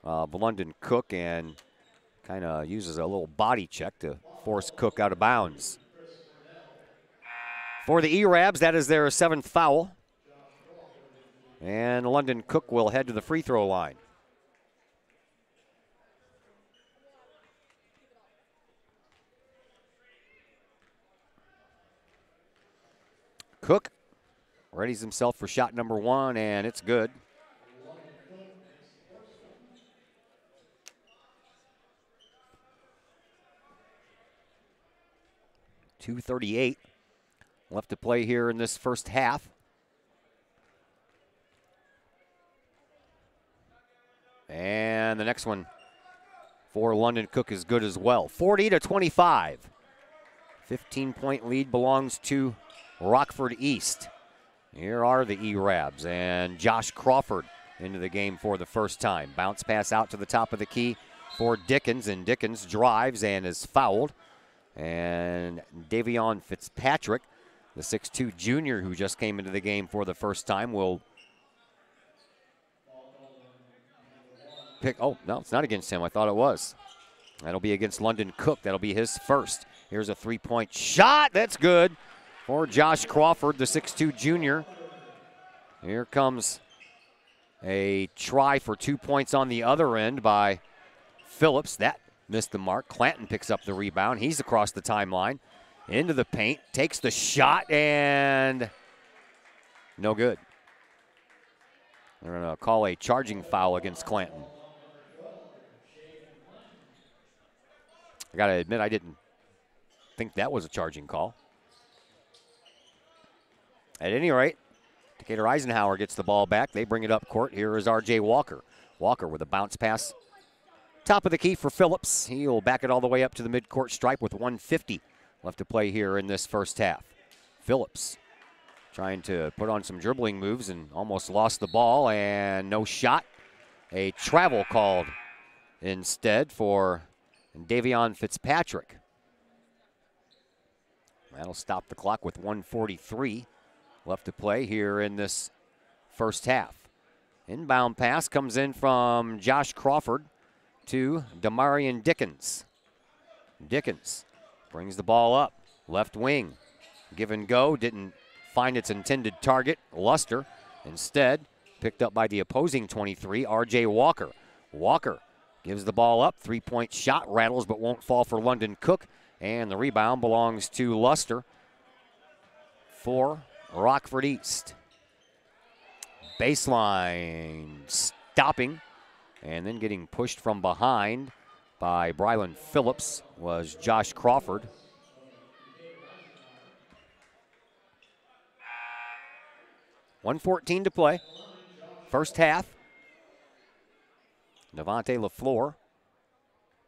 of London Cook and kind of uses a little body check to force Cook out of bounds. For the E-Rabs, that is their 7th foul. And London Cook will head to the free throw line. Cook readies himself for shot number 1, and it's good. .238 left to play here in this first half. And the next one for London Cook is good as well. 40-25. 15-point lead belongs to Rockford East. Here are the E-Rabs, and Josh Crawford into the game for the first time. Bounce pass out to the top of the key for Dickens, and Dickens drives and is fouled. And Davion Fitzpatrick, the 6'2 junior who just came into the game for the first time, will pick. Oh, no, it's not against him. I thought it was. That'll be against London Cook. That'll be his first. Here's a three-point shot. That's good for Josh Crawford, the 6'2 junior. Here comes a try for 2 points on the other end by Phillips. That missed the mark. Clanton picks up the rebound. He's across the timeline. Into the paint. Takes the shot and no good. They're going to call a charging foul against Clanton. I got to admit, I didn't think that was a charging call. At any rate, Decatur Eisenhower gets the ball back. They bring it up court. Here is R.J. Walker. Walker with a bounce pass. Top of the key for Phillips. He'll back it all the way up to the midcourt stripe with 1:50 left to play here in this first half. Phillips trying to put on some dribbling moves and almost lost the ball, and no shot. A travel called instead for Davion Fitzpatrick. That'll stop the clock with 1:43 left to play here in this first half. Inbound pass comes in from Josh Crawford to Damarian Dickens. Dickens brings the ball up, left wing. Give and go, didn't find its intended target, Luster. Instead, picked up by the opposing 23, R.J. Walker. Walker gives the ball up, three-point shot, rattles but won't fall for London Cook. And the rebound belongs to Luster for Rockford East. Baseline stopping and then getting pushed from behind by Brylan Phillips was Josh Crawford. .114 to play. First half. Devontae LaFleur,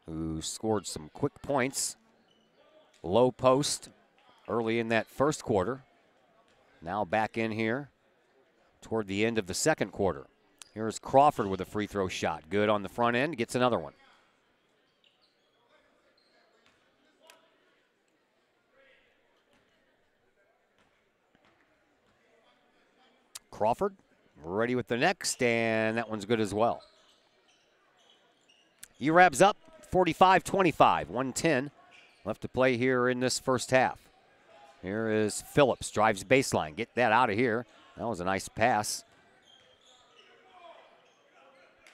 who scored some quick points. Low post early in that first quarter. Now back in here toward the end of the second quarter. Here's Crawford with a free throw shot. Good on the front end, gets another one. Crawford ready with the next, and that one's good as well. E-Rabs up 45-25, 1:10 left to play here in this first half. Here is Phillips, drives baseline. Get that out of here. That was a nice pass.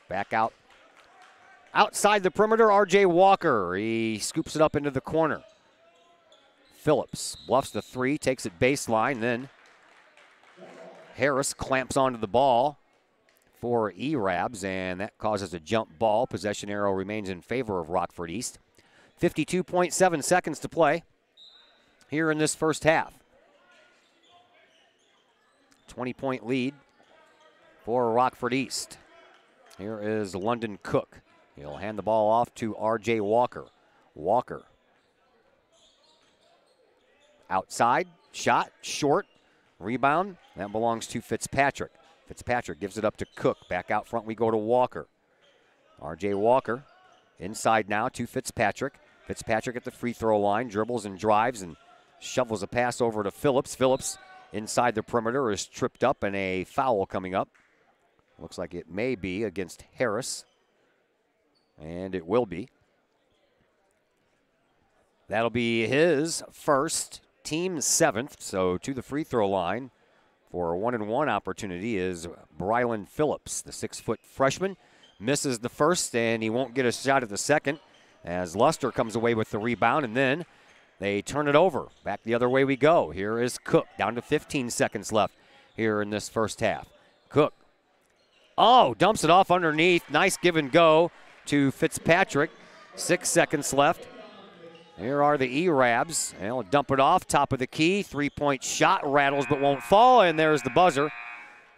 Back out. Outside the perimeter, R.J. Walker. He scoops it up into the corner. Phillips bluffs the three, takes it baseline, then Harris clamps onto the ball for E-Rabs, and that causes a jump ball. Possession arrow remains in favor of Rockford East. 52.7 seconds to play here in this first half. 20-point lead for Rockford East. Here is London Cook. He'll hand the ball off to R.J. Walker. Walker. Outside, shot, short, rebound. That belongs to Fitzpatrick. Fitzpatrick gives it up to Cook. Back out front we go to Walker. R.J. Walker inside now to Fitzpatrick. Fitzpatrick at the free throw line, dribbles and drives and shovels a pass over to Phillips. Phillips inside the perimeter is tripped up and a foul coming up. Looks like it may be against Harris, and it will be. That'll be his first, team seventh, so to the free throw line for a 1-and-1 opportunity is Brylan Phillips, the 6-foot freshman. Misses the first, and he won't get a shot at the second as Luster comes away with the rebound, and then they turn it over. Back the other way we go. Here is Cook, down to 15 seconds left here in this first half. Cook, dumps it off underneath. Nice give and go to Fitzpatrick. 6 seconds left. Here are the E-Rabs. They'll dump it off, top of the key. Three-point shot, rattles but won't fall, and there's the buzzer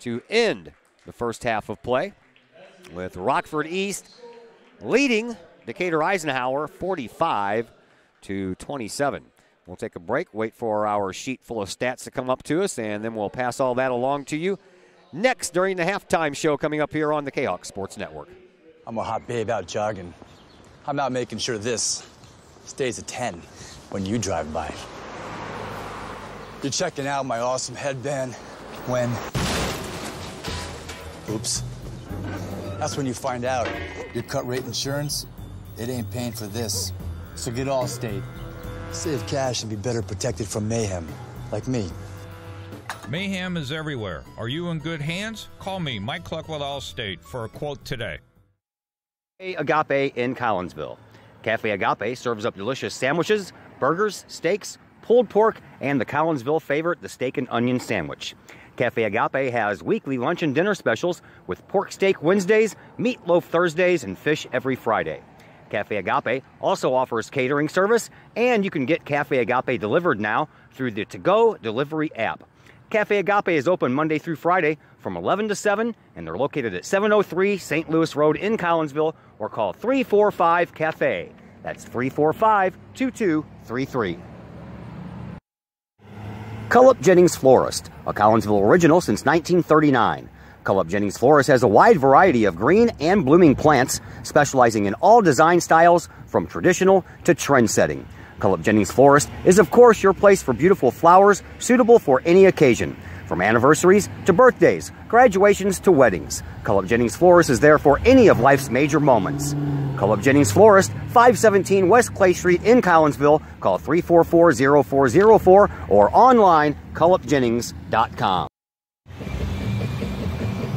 to end the first half of play, with Rockford East leading Decatur Eisenhower 45-27. We'll take a break, wait for our sheet full of stats to come up to us, and then we'll pass all that along to you next during the halftime show coming up here on the Kahoks Sports Network. I'm a hot babe out jogging. I'm out making sure this stays a 10 when you drive by. You're checking out my awesome headband when... Oops. That's when you find out your cut rate insurance, it ain't paying for this. So get Allstate. Save cash and be better protected from mayhem, like me. Mayhem is everywhere. Are you in good hands? Call me, Mike Cluck with Allstate, for a quote today. Agape in Collinsville. Cafe Agape serves up delicious sandwiches, burgers, steaks, pulled pork, and the Collinsville favorite, the steak and onion sandwich. Cafe Agape has weekly lunch and dinner specials with pork steak Wednesdays, meatloaf Thursdays, and fish every Friday. Cafe Agape also offers catering service, and you can get Cafe Agape delivered now through the To-Go delivery app. Cafe Agape is open Monday through Friday from 11 to 7, and they're located at 703 St. Louis Road in Collinsville, or call 345-CAFE. That's 345-2233. Cullip Jennings Florist, a Collinsville original since 1939. Cullip Jennings Florist has a wide variety of green and blooming plants, specializing in all design styles from traditional to trend-setting. Cullip Jennings Florist is, of course, your place for beautiful flowers suitable for any occasion. From anniversaries to birthdays, graduations to weddings, Cullip Jennings Florist is there for any of life's major moments. Cullip Jennings Florist, 517 West Clay Street in Collinsville. Call 344-0404 or online, cullipjennings.com.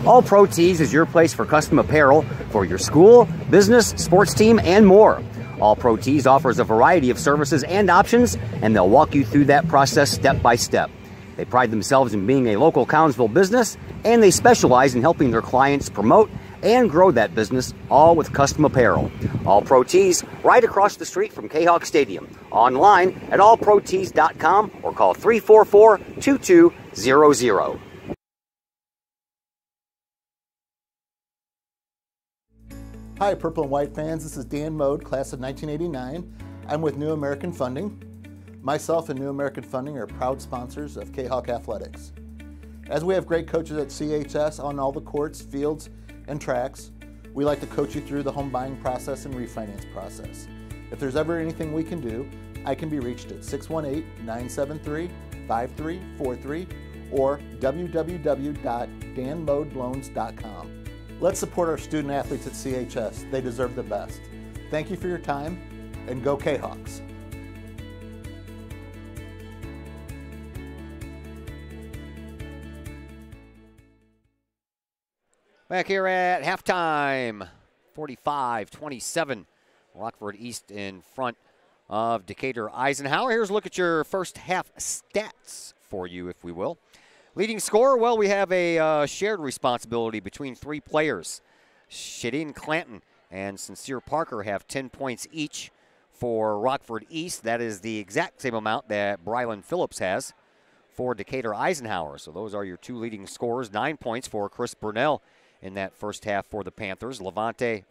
All Pro Tees is your place for custom apparel for your school, business, sports team, and more. All Pro Tees offers a variety of services and options, and they'll walk you through that process step by step. They pride themselves in being a local Collinsville business, and they specialize in helping their clients promote and grow that business, all with custom apparel. All Pro Tees, right across the street from Kahoks Stadium. Online at allprotees.com or call 344-2200. Hi, Purple and White fans. This is Dan Mode, class of 1989. I'm with New American Funding. Myself and New American Funding are proud sponsors of Kahawk Athletics. As we have great coaches at CHS on all the courts, fields, and tracks, we like to coach you through the home buying process and refinance process. If there's ever anything we can do, I can be reached at 618-973-5343 or www.danmodeloans.com. Let's support our student athletes at CHS. They deserve the best. Thank you for your time, and go Kahawks. Back here at halftime, 45-27. Rockford East in front of Decatur Eisenhower. Here's a look at your first half stats for you, if we will. Leading scorer, well, we have a shared responsibility between 3 players. Shadeen Clanton and Sincere Parker have 10 points each for Rockford East. That is the exact same amount that Brylan Phillips has for Decatur Eisenhower. So those are your 2 leading scorers. 9 points for Chris Burnell in that first half for the Panthers. Delvante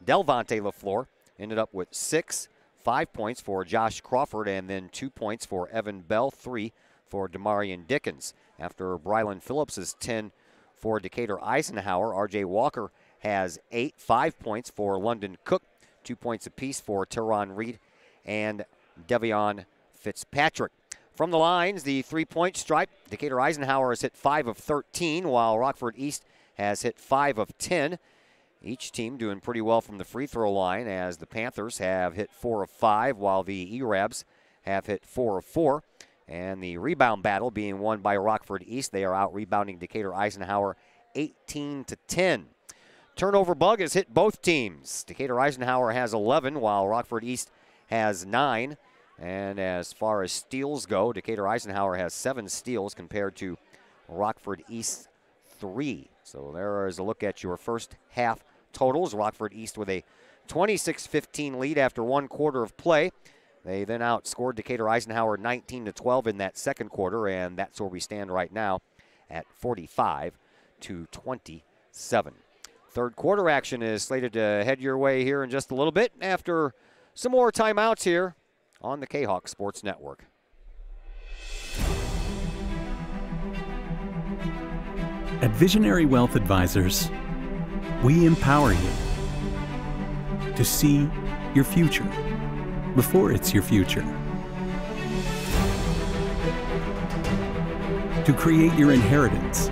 LaFleur ended up with 6. 5 points for Josh Crawford, and then 2 points for Evan Bell, 3 for Demarion Dickens. After Brylan Phillips' 10 for Decatur Eisenhower, R.J. Walker has 8. 5 points for London Cook, 2 points apiece for Teron Reed and Devion Fitzpatrick. From the lines, the 3-point stripe, Decatur Eisenhower has hit 5 of 13, while Rockford East has hit 5 of 10. Each team doing pretty well from the free throw line, as the Panthers have hit 4 of 5, while the E-Rabs have hit 4 of 4. And the rebound battle being won by Rockford East. They are out rebounding Decatur Eisenhower 18-10. Turnover bug has hit both teams. Decatur Eisenhower has 11, while Rockford East has 9. And as far as steals go, Decatur Eisenhower has 7 steals compared to Rockford East 3. So there is a look at your first half totals. Rockford East with a 26-15 lead after 1 quarter of play. They then outscored Decatur Eisenhower 19-12 in that second quarter, and that's where we stand right now at 45-27. Third quarter action is slated to head your way here in just a little bit after some more timeouts here on the Kahoks Sports Network. At Visionary Wealth Advisors, we empower you to see your future before it's your future, to create your inheritance,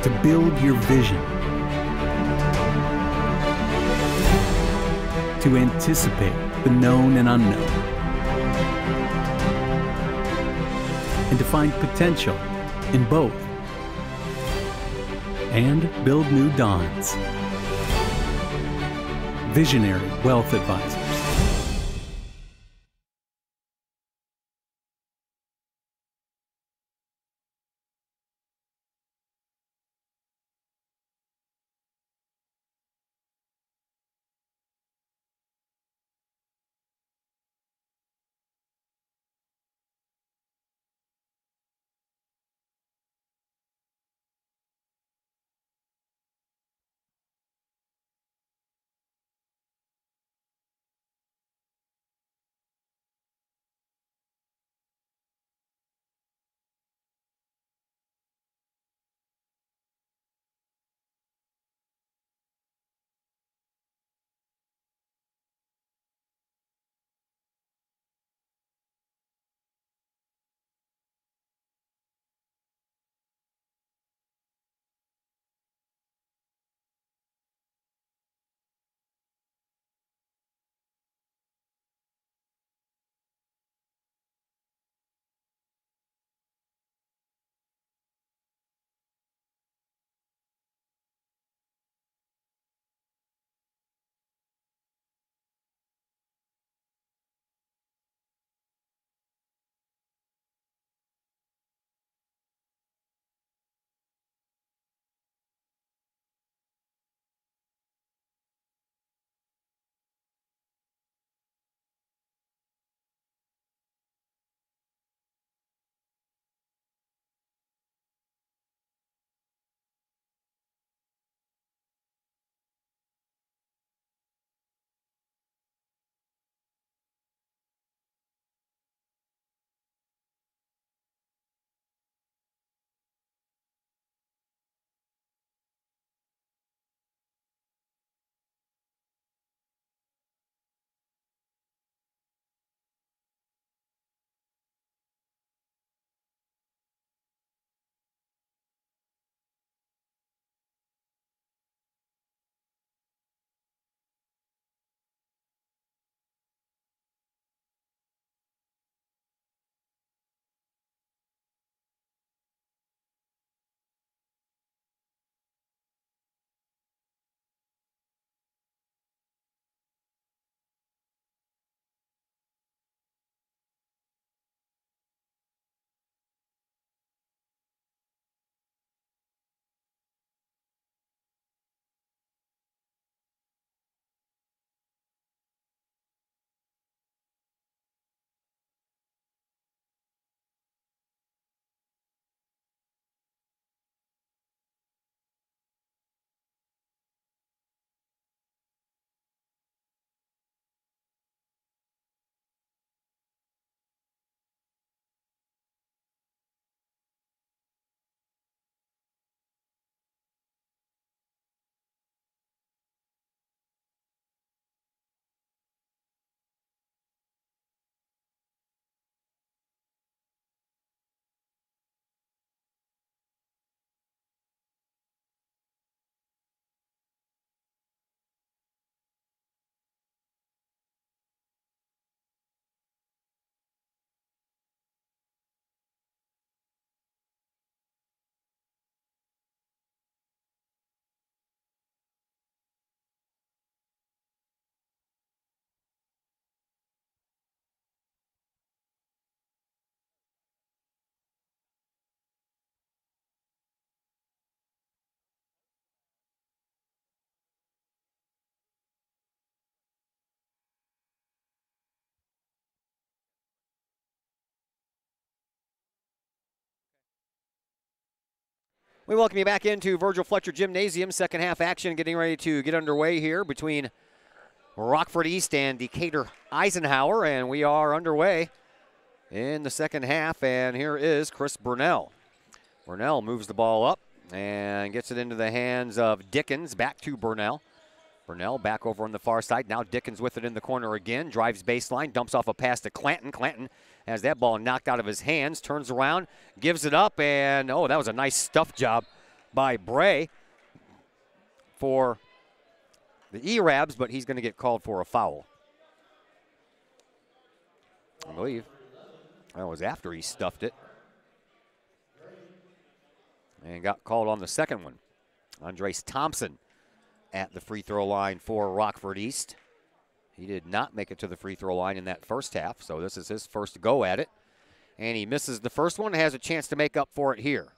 to build your vision, to anticipate the known and unknown, and to find potential in both, and build new dawns. Visionary Wealth Advisors. We welcome you back into Virgil Fletcher Gymnasium. Second half action getting ready to get underway here between Rockford East and Decatur Eisenhower, and we are underway in the second half, and here is Chris Burnell. Burnell moves the ball up and gets it into the hands of Dickens, back to Burnell. Burnell back over on the far side. Now Dickens with it in the corner again, drives baseline, dumps off a pass to Clanton. Clanton has that ball knocked out of his hands, turns around, gives it up, and oh, that was a nice stuff job by Bray for the E-Rabs, but he's going to get called for a foul. I believe that was after he stuffed it and got called on the second one. Andres Thompson at the free throw line for Rockford East. He did not make it to the free throw line in that first half, so this is his first go at it. And he misses the first one, has a chance to make up for it here.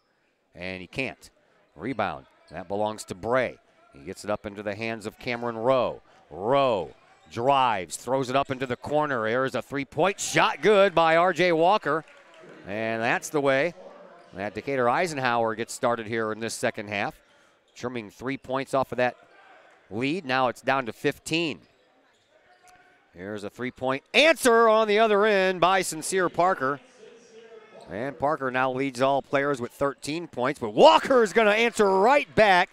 And he can't. Rebound. That belongs to Bray. He gets it up into the hands of Cameron Rowe. Rowe drives, throws it up into the corner. There's a three-point shot, good by R.J. Walker. And that's the way that Decatur Eisenhower gets started here in this second half. Trimming 3 points off of that lead. Now it's down to 15. Here's a three-point answer on the other end by Sincere Parker. And Parker now leads all players with 13 points, but Walker is going to answer right back.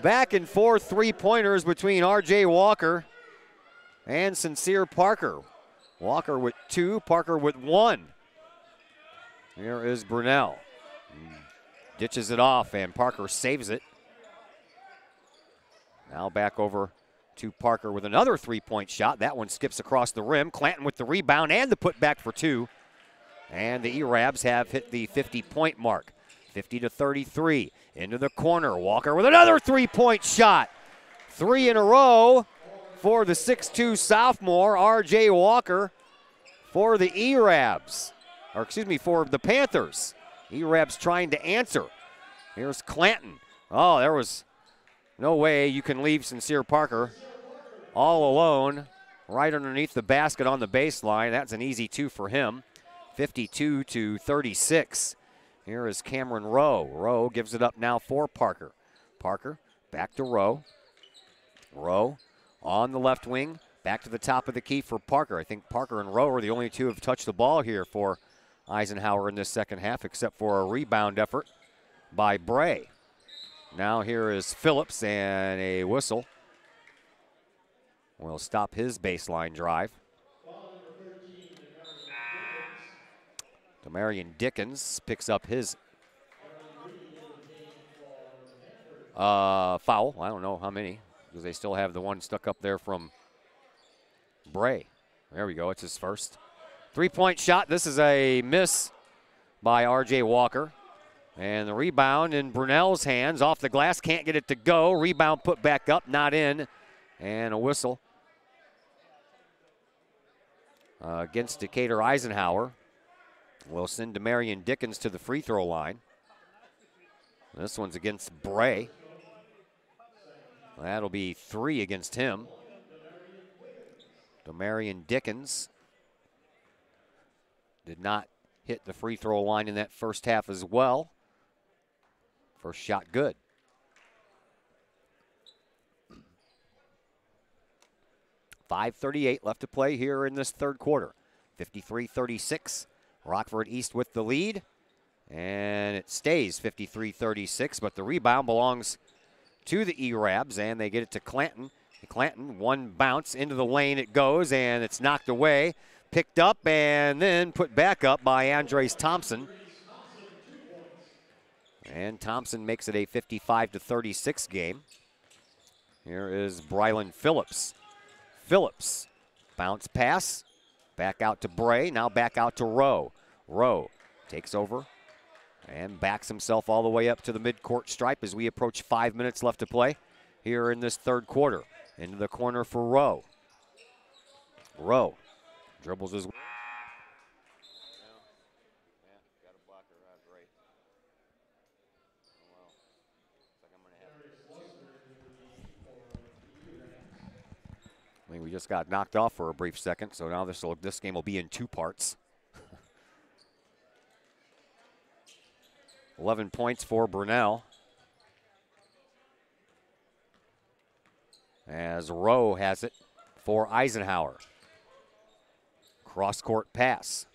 Back and forth three-pointers between R.J. Walker and Sincere Parker. Walker with 2, Parker with 1. Here is Brunel. Ditches it off, and Parker saves it. Now back over to Parker with another three-point shot. That one skips across the rim. Clanton with the rebound and the putback for 2. And the E-Rabs have hit the 50-point mark. 50-33. Into the corner. Walker with another three-point shot. 3 in a row for the 6'2 sophomore, R.J. Walker, for the E-Rabs. Or excuse me, for the Panthers. E-Rabs trying to answer. Here's Clanton. Oh, there was no way you can leave Sincere Parker all alone right underneath the basket on the baseline. That's an easy 2 for him. 52-36. Here is Cameron Rowe. Rowe gives it up now for Parker. Parker back to Rowe. Rowe on the left wing. Back to the top of the key for Parker. I think Parker and Rowe are the only 2 who have touched the ball here for Eisenhower in this second half, except for a rebound effort by Bray. Now here is Phillips, and a whistle will stop his baseline drive. Demarion Dickens picks up his foul. I don't know how many, because they still have the one stuck up there from Bray. There we go, it's his first. Three-point shot. This is a miss by R.J. Walker. And the rebound in Brunel's hands. Off the glass, can't get it to go. Rebound put back up, not in. And a whistle against Decatur Eisenhower. We'll send Demarion Dickens to the free throw line. This one's against Bray. That'll be 3 against him. Demarion Dickens did not hit the free throw line in that first half as well. First shot good. .5:38 left to play here in this third quarter. 53-36. Rockford East with the lead. And it stays 53-36, but the rebound belongs to the E-Rabs, and they get it to Clanton. Clanton, one bounce into the lane it goes, and it's knocked away. Picked up and then put back up by Andres Thompson. And Thompson makes it a 55-36 game. Here is Brylan Phillips. Phillips, bounce pass, back out to Bray, now back out to Rowe. Rowe takes over and backs himself all the way up to the midcourt stripe as we approach 5 minutes left to play here in this third quarter. Into the corner for Rowe. Rowe dribbles his way. I mean, we just got knocked off for a brief second, so now this game will be in 2 parts. 11 points for Brunel. As Rowe has it for Eisenhower. Cross-court pass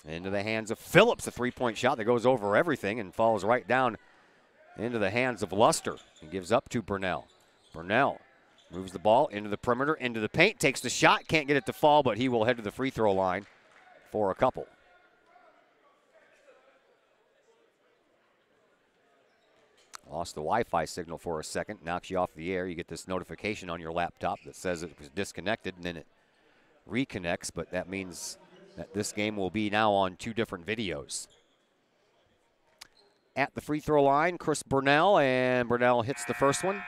into the hands of Phillips. A three-point shot that goes over everything and falls right down into the hands of Luster. He gives up to Brunel. Brunel moves the ball into the perimeter, into the paint, takes the shot, can't get it to fall, but he will head to the free throw line for a couple. Lost the Wi-Fi signal for a second, knocks you off the air. You get this notification on your laptop that says it was disconnected, and then it reconnects, but that means that this game will be now on two different videos. At the free throw line, Chris Brunel, and Brunel hits the first one.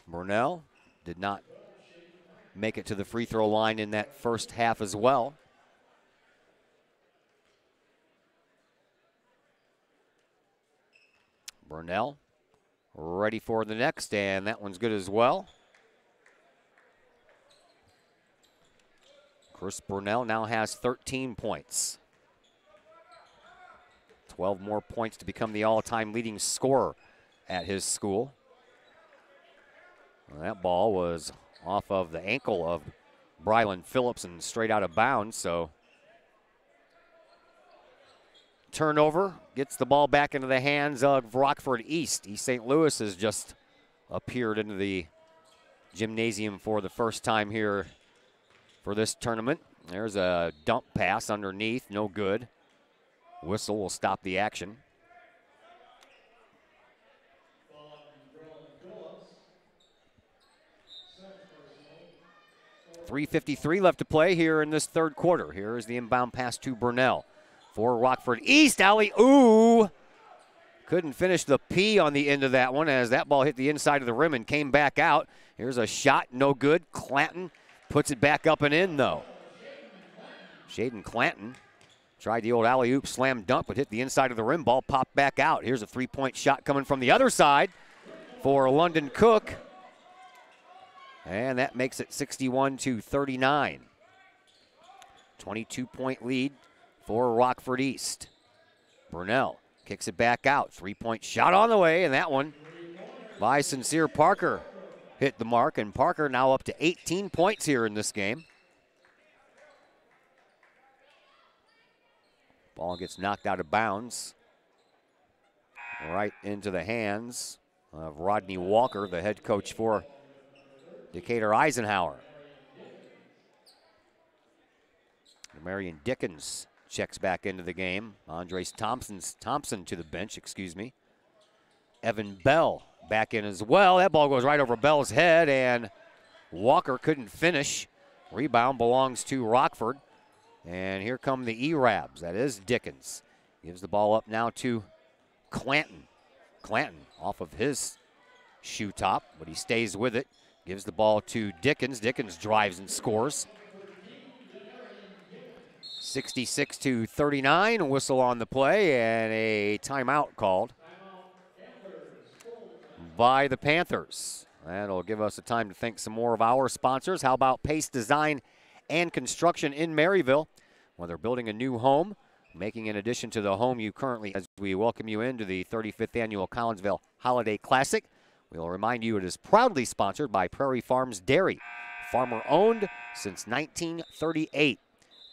Brunel did not make it to the free throw line in that first half as well. Brunel ready for the next, and that one's good as well. Chris Brunel now has 13 points. 12 more points to become the all-time leading scorer at his school. Well, that ball was off of the ankle of Brylan Phillips and straight out of bounds, so turnover, gets the ball back into the hands of Rockford East. East St. Louis has just appeared into the gymnasium for the first time here for this tournament. There's a dump pass underneath, no good. Whistle will stop the action. .353 left to play here in this third quarter. Here is the inbound pass to Brunel for Rockford East. Alley-ooh. Couldn't finish the P on the end of that one as that ball hit the inside of the rim and came back out. Here's a shot, no good. Clanton puts it back up and in, though. Shaden Clanton tried the old alley-oop slam dunk, but hit the inside of the rim. Ball popped back out. Here's a three-point shot coming from the other side for London Cook. And that makes it 61-39. 22-point lead for Rockford East. Brunel kicks it back out. Three-point shot on the way, and that one by Sincere Parker hit the mark, and Parker now up to 18 points here in this game. Ball gets knocked out of bounds. Right into the hands of Rodney Walker, the head coach for Decatur Eisenhower. Marion Dickens checks back into the game. Andres Thompson to the bench, excuse me. Evan Bell back in as well. That ball goes right over Bell's head, and Walker couldn't finish. Rebound belongs to Rockford. And here come the E-Rabs. That is Dickens. Gives the ball up now to Clanton. Clanton off of his shoe top, but he stays with it. Gives the ball to Dickens. Dickens drives and scores. 66-39, whistle on the play, and a timeout called by the Panthers. That'll give us a time to thank some more of our sponsors. How about Pace Design and Construction in Maryville? Well, they're building a new home, making an addition to the home you currently, as we welcome you into the 35th Annual Collinsville Holiday Classic. We'll remind you it is proudly sponsored by Prairie Farms Dairy, farmer-owned since 1938.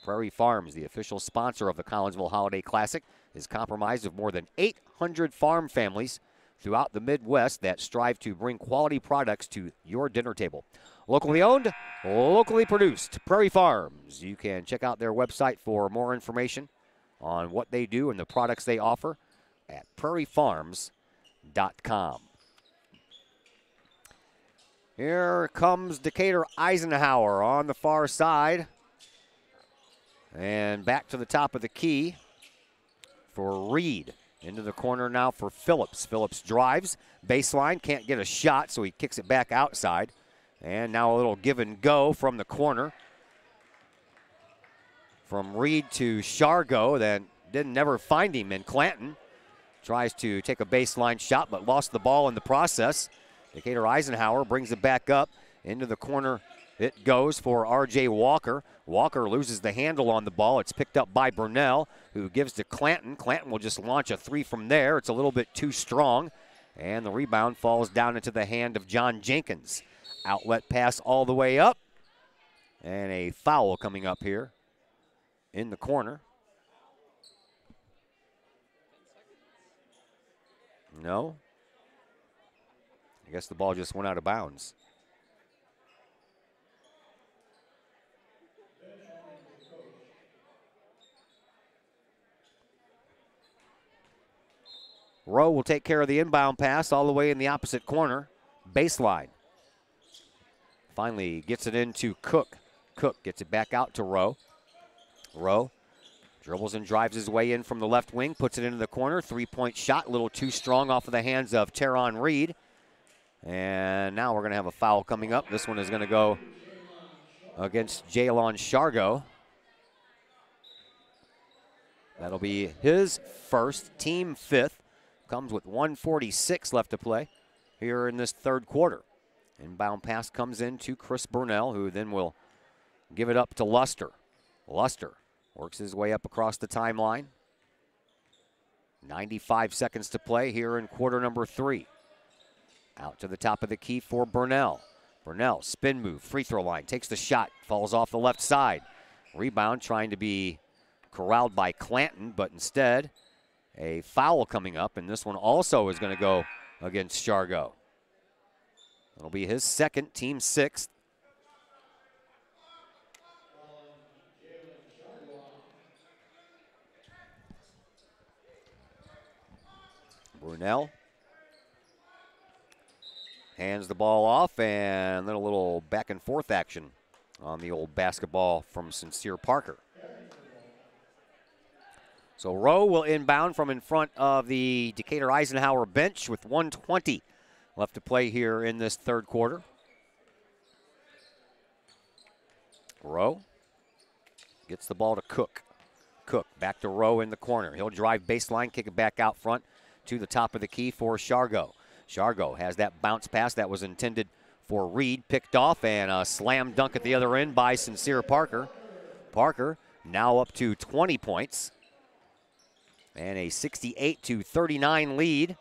Prairie Farms, the official sponsor of the Collinsville Holiday Classic, is comprised of more than 800 farm families throughout the Midwest that strive to bring quality products to your dinner table. Locally owned, locally produced, Prairie Farms. You can check out their website for more information on what they do and the products they offer at prairiefarms.com. Here comes Decatur Eisenhower on the far side. And back to the top of the key for Reed. Into the corner now for Phillips. Phillips drives, baseline, can't get a shot, so he kicks it back outside. And now a little give and go from the corner. From Reed to Shargo, then didn't never find him. And Clanton tries to take a baseline shot, but lost the ball in the process. Decatur Eisenhower brings it back up into the corner It goes for R.J. Walker. Walker loses the handle on the ball. It's picked up by Burnell, who gives to Clanton. Clanton will just launch a three from there. It's a little bit too strong, and the rebound falls down into the hand of John Jenkins. Outlet pass all the way up, and a foul coming up here in the corner. No. I guess the ball just went out of bounds. Rowe will take care of the inbound pass all the way in the opposite corner. Baseline. Finally gets it into Cook. Cook gets it back out to Rowe. Rowe dribbles and drives his way in from the left wing, puts it into the corner. Three-point shot, a little too strong off of the hands of Teron Reed. And now we're going to have a foul coming up. This one is going to go against Jalon Shargo. That'll be his first, team fifth. Comes with 1:46 left to play here in this third quarter. Inbound pass comes in to Chris Burnell, who then will give it up to Luster. Luster works his way up across the timeline. 95 seconds to play here in quarter number 3. Out to the top of the key for Burnell. Burnell, spin move, free throw line, takes the shot, falls off the left side. Rebound trying to be corralled by Clanton, but instead a foul coming up, and this one also is going to go against Shargo. It'll be his second, team sixth. Brunel hands the ball off, and then a little back and forth action on the old basketball from Sincere Parker. So Rowe will inbound from in front of the Decatur Eisenhower bench with 1:20 left to play here in this third quarter. Rowe gets the ball to Cook. Cook back to Rowe in the corner. He'll drive baseline, kick it back out front to the top of the key for Shargo. Shargo has that bounce pass that was intended for Reed, picked off, and a slam dunk at the other end by Sincere Parker. Parker now up to 20 points. And a 68-39 lead.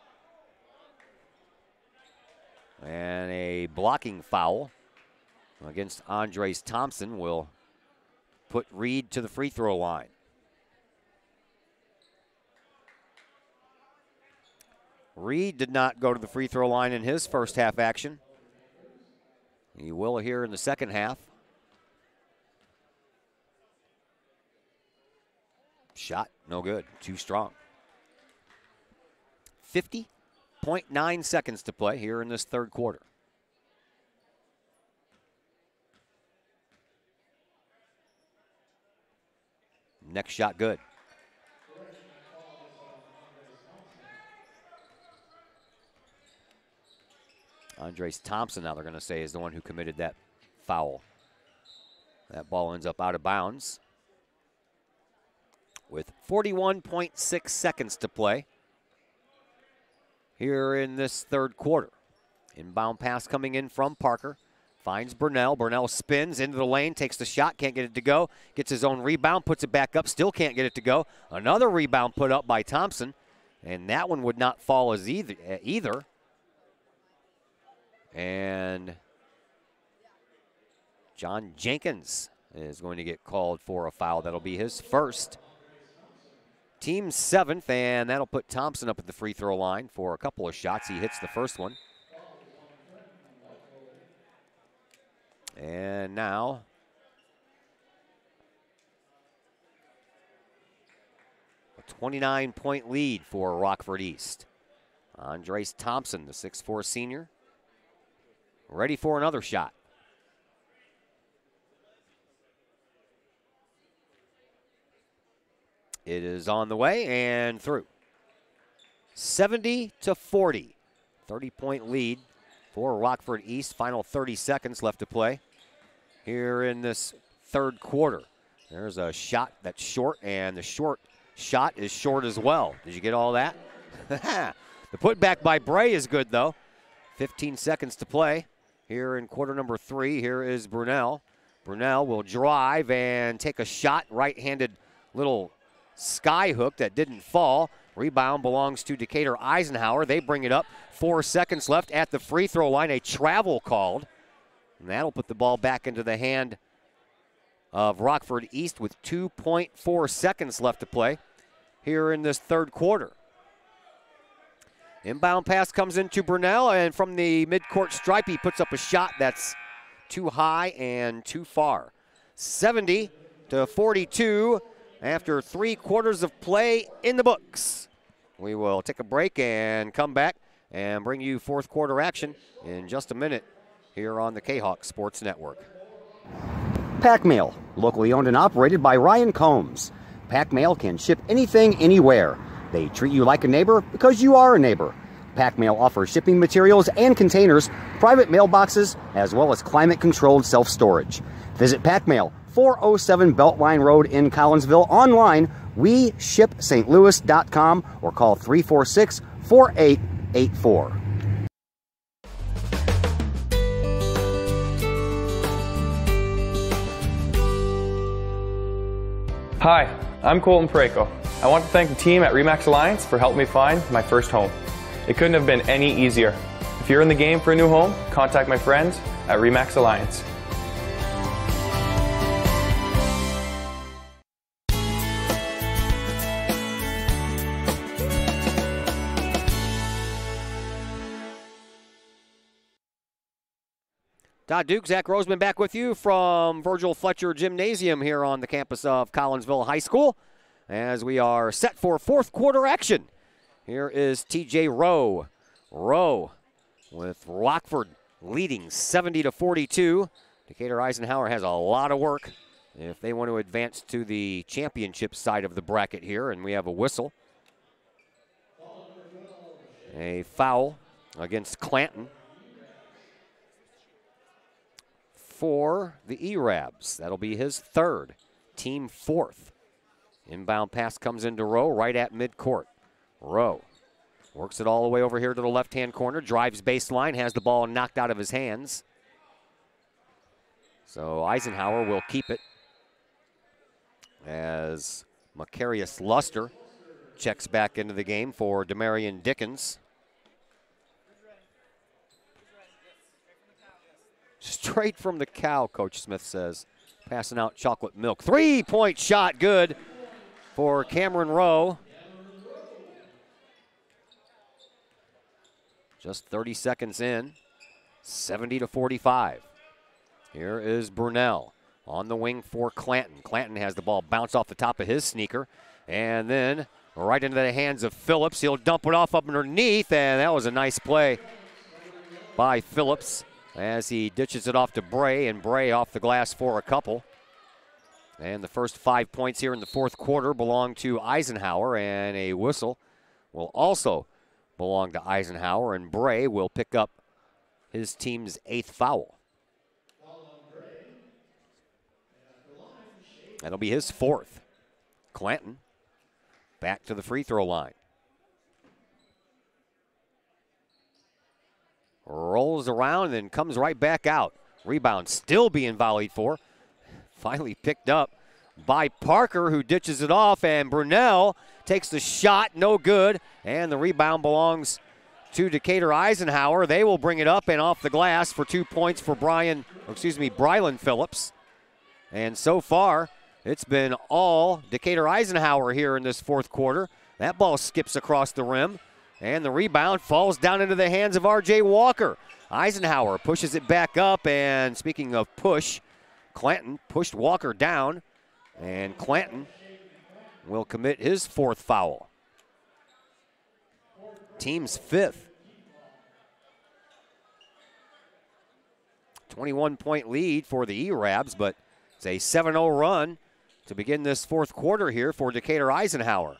And a blocking foul against Andres Thompson will put Reed to the free throw line. Reed did not go to the free throw line in his first half action. He will here in the second half. Shot, no good, too strong. 50.9 seconds to play here in this third quarter. Next shot good. Andres Thompson, now they're going to say, is the one who committed that foul. That ball ends up out of bounds with 41.6 seconds to play here in this third quarter. Inbound pass coming in from Parker. Finds Burnell. Burnell spins into the lane, takes the shot, can't get it to go. Gets his own rebound, puts it back up, still can't get it to go. Another rebound put up by Thompson, and that one would not fall as either. And John Jenkins is going to get called for a foul. That'll be his first. Team seventh, and that'll put Thompson up at the free throw line for a couple of shots. He hits the first one. And now a 29-point lead for Rockford East. Andres Thompson, the 6'4" senior, ready for another shot. It is on the way and through. 70-40. 30-point lead for Rockford East. Final 30 seconds left to play here in this third quarter. There's a shot that's short, and the short shot is short as well. Did you get all that? The putback by Bray is good, though. 15 seconds to play here in quarter number 3. Here is Brunel. Brunel will drive and take a shot, right-handed little sky hook that didn't fall. Rebound belongs to Decatur Eisenhower. They bring it up. 4 seconds left at the free throw line. A travel called. And that'll put the ball back into the hand of Rockford East with 2.4 seconds left to play here in this third quarter. Inbound pass comes into Brunel, and from the midcourt stripe, he puts up a shot that's too high and too far. 70-42 after 3 quarters of play in the books. We will take a break and come back and bring you fourth quarter action in just a minute here on the Kahoks Sports Network. Pack Mail, locally owned and operated by Ryan Combs. Pack Mail can ship anything, anywhere. They treat you like a neighbor because you are a neighbor. Pack Mail offers shipping materials and containers, private mailboxes, as well as climate-controlled self-storage. Visit Pack Mail, 407 Beltline Road in Collinsville. Online, weshipstlouis.com or call 346-4884. Hi, I'm Colton Pareko. I want to thank the team at RE/MAX Alliance for helping me find my first home. It couldn't have been any easier. If you're in the game for a new home, contact my friends at RE/MAX Alliance. Todd Duke, Zach Roseman back with you from Virgil Fletcher Gymnasium here on the campus of Collinsville High School as we are set for fourth quarter action. Here is TJ Rowe. Rowe with Rockford leading 70-42. Decatur Eisenhower has a lot of work if they want to advance to the championship side of the bracket here, and we have a whistle. A foul against Clanton for the E-Rabs. That'll be his third, team fourth. Inbound pass comes into Rowe right at midcourt. Rowe works it all the way over here to the left-hand corner, drives baseline, has the ball knocked out of his hands. So Eisenhower will keep it as Macarius Luster checks back into the game for Demarion Dickens. Straight from the cow, Coach Smith says. Passing out chocolate milk. 3-point shot, good for Cameron Rowe. Just 30 seconds in, 70-45. Here is Brunel on the wing for Clanton. Clanton has the ball bounce off the top of his sneaker, and then right into the hands of Phillips. He'll dump it off up underneath, and that was a nice play by Phillips as he ditches it off to Bray, and Bray off the glass for a couple. And the first 5 points here in the fourth quarter belong to Eisenhower, and a whistle will also belong to Eisenhower, and Bray will pick up his team's 8th foul. That'll be his 4th. Clanton back to the free throw line. Rolls around and then comes right back out. Rebound still being volleyed for. Finally picked up by Parker, who ditches it off, and Brunel takes the shot, no good, and the rebound belongs to Decatur Eisenhower. They will bring it up and off the glass for 2 points for Brylan Phillips. And so far, it's been all Decatur Eisenhower here in this fourth quarter. That ball skips across the rim, and the rebound falls down into the hands of R.J. Walker. Eisenhower pushes it back up, and speaking of push, Clanton pushed Walker down, and Clanton will commit his 4th foul. Team's 5th. 21-point lead for the E-Rabs, but it's a 7-0 run to begin this fourth quarter here for Decatur Eisenhower.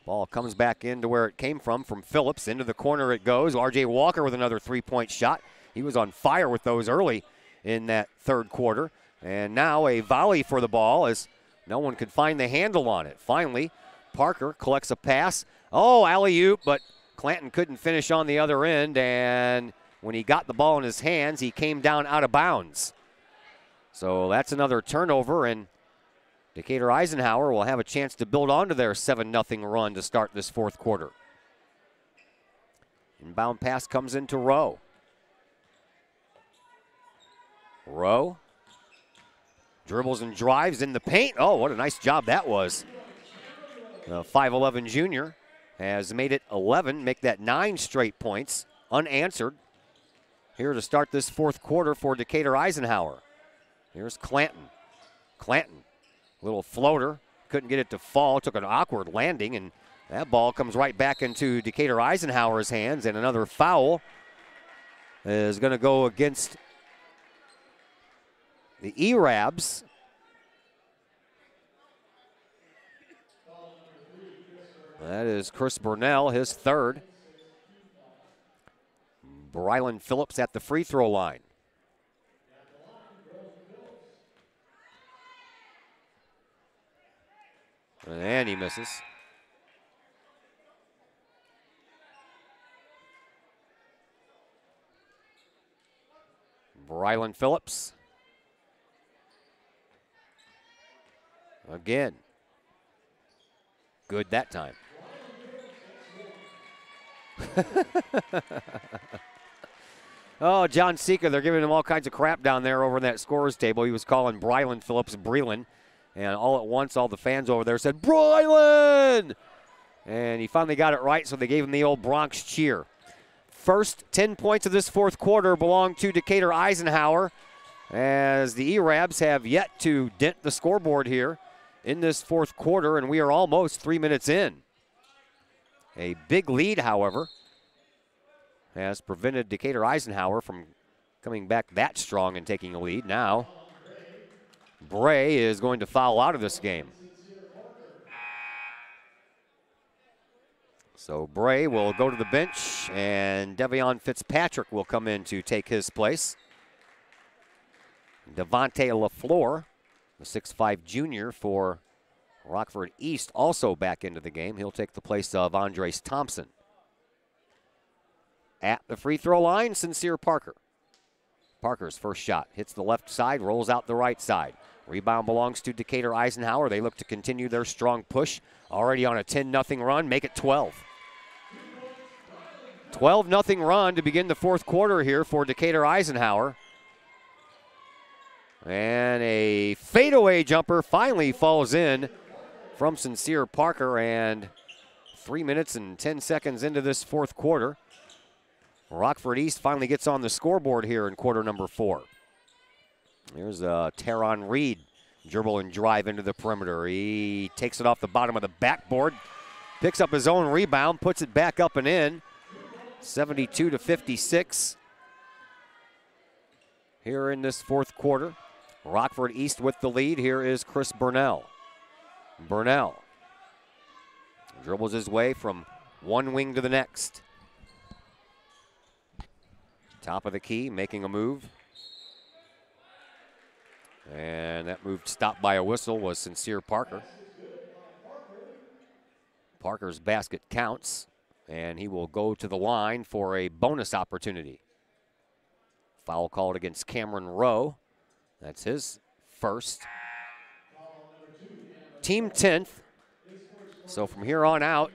Ball comes back into where it came from Phillips. Into the corner it goes. R.J. Walker with another 3-point shot. He was on fire with those early in that third quarter. And now a volley for the ball as no one could find the handle on it. Finally, Parker collects a pass. Oh, alley-oop, but Clanton couldn't finish on the other end, and when he got the ball in his hands, he came down out of bounds. So that's another turnover, and Decatur Eisenhower will have a chance to build onto their 7-0 run to start this fourth quarter. Inbound pass comes into Rowe. Rowe dribbles and drives in the paint. Oh, what a nice job that was. The 5'11 junior has made it 11, make that 9 straight points, unanswered. Here to start this fourth quarter for Decatur Eisenhower. Here's Clanton. Clanton, little floater, couldn't get it to fall, took an awkward landing, and that ball comes right back into Decatur Eisenhower's hands, and another foul is going to go against the E-Rabs. That is Chris Burnell, his third. Brylan Phillips at the free throw line. And he misses. Brylan Phillips. Again. Good that time. Oh, John Sika, they're giving him all kinds of crap down there over in that scorer's table. He was calling Brylan Phillips Breland. And all at once, all the fans over there said, Brylan! And he finally got it right, so they gave him the old Bronx cheer. First 10 points of this fourth quarter belong to Decatur Eisenhower, as the E-Rabs have yet to dent the scoreboard here in this fourth quarter, and we are almost 3 minutes in. A big lead, however, has prevented Decatur Eisenhower from coming back that strong and taking a lead. Now, Bray is going to foul out of this game. So Bray will go to the bench, and Devion Fitzpatrick will come in to take his place. Devontae LaFleur, the 6'5 junior for Rockford East, also back into the game. He'll take the place of Andres Thompson. At the free throw line, Sincere Parker. Parker's first shot hits the left side, rolls out the right side. Rebound belongs to Decatur Eisenhower. They look to continue their strong push. Already on a 10-0 run, make it 12. 12-0 run to begin the fourth quarter here for Decatur Eisenhower. And a fadeaway jumper finally falls in from Sincere Parker, and 3 minutes and 10 seconds into this fourth quarter, Rockford East finally gets on the scoreboard here in quarter number 4. There's Teron Reed, dribble and drive into the perimeter. He takes it off the bottom of the backboard, picks up his own rebound, puts it back up and in. 72-56 here in this fourth quarter. Rockford East with the lead. Here is Chris Burnell. Burnell dribbles his way from one wing to the next. Top of the key, making a move. And that move stopped by a whistle was Sincere Parker. Parker's basket counts, and he will go to the line for a bonus opportunity. Foul called against Cameron Rowe. That's his first. Team 10th. So from here on out,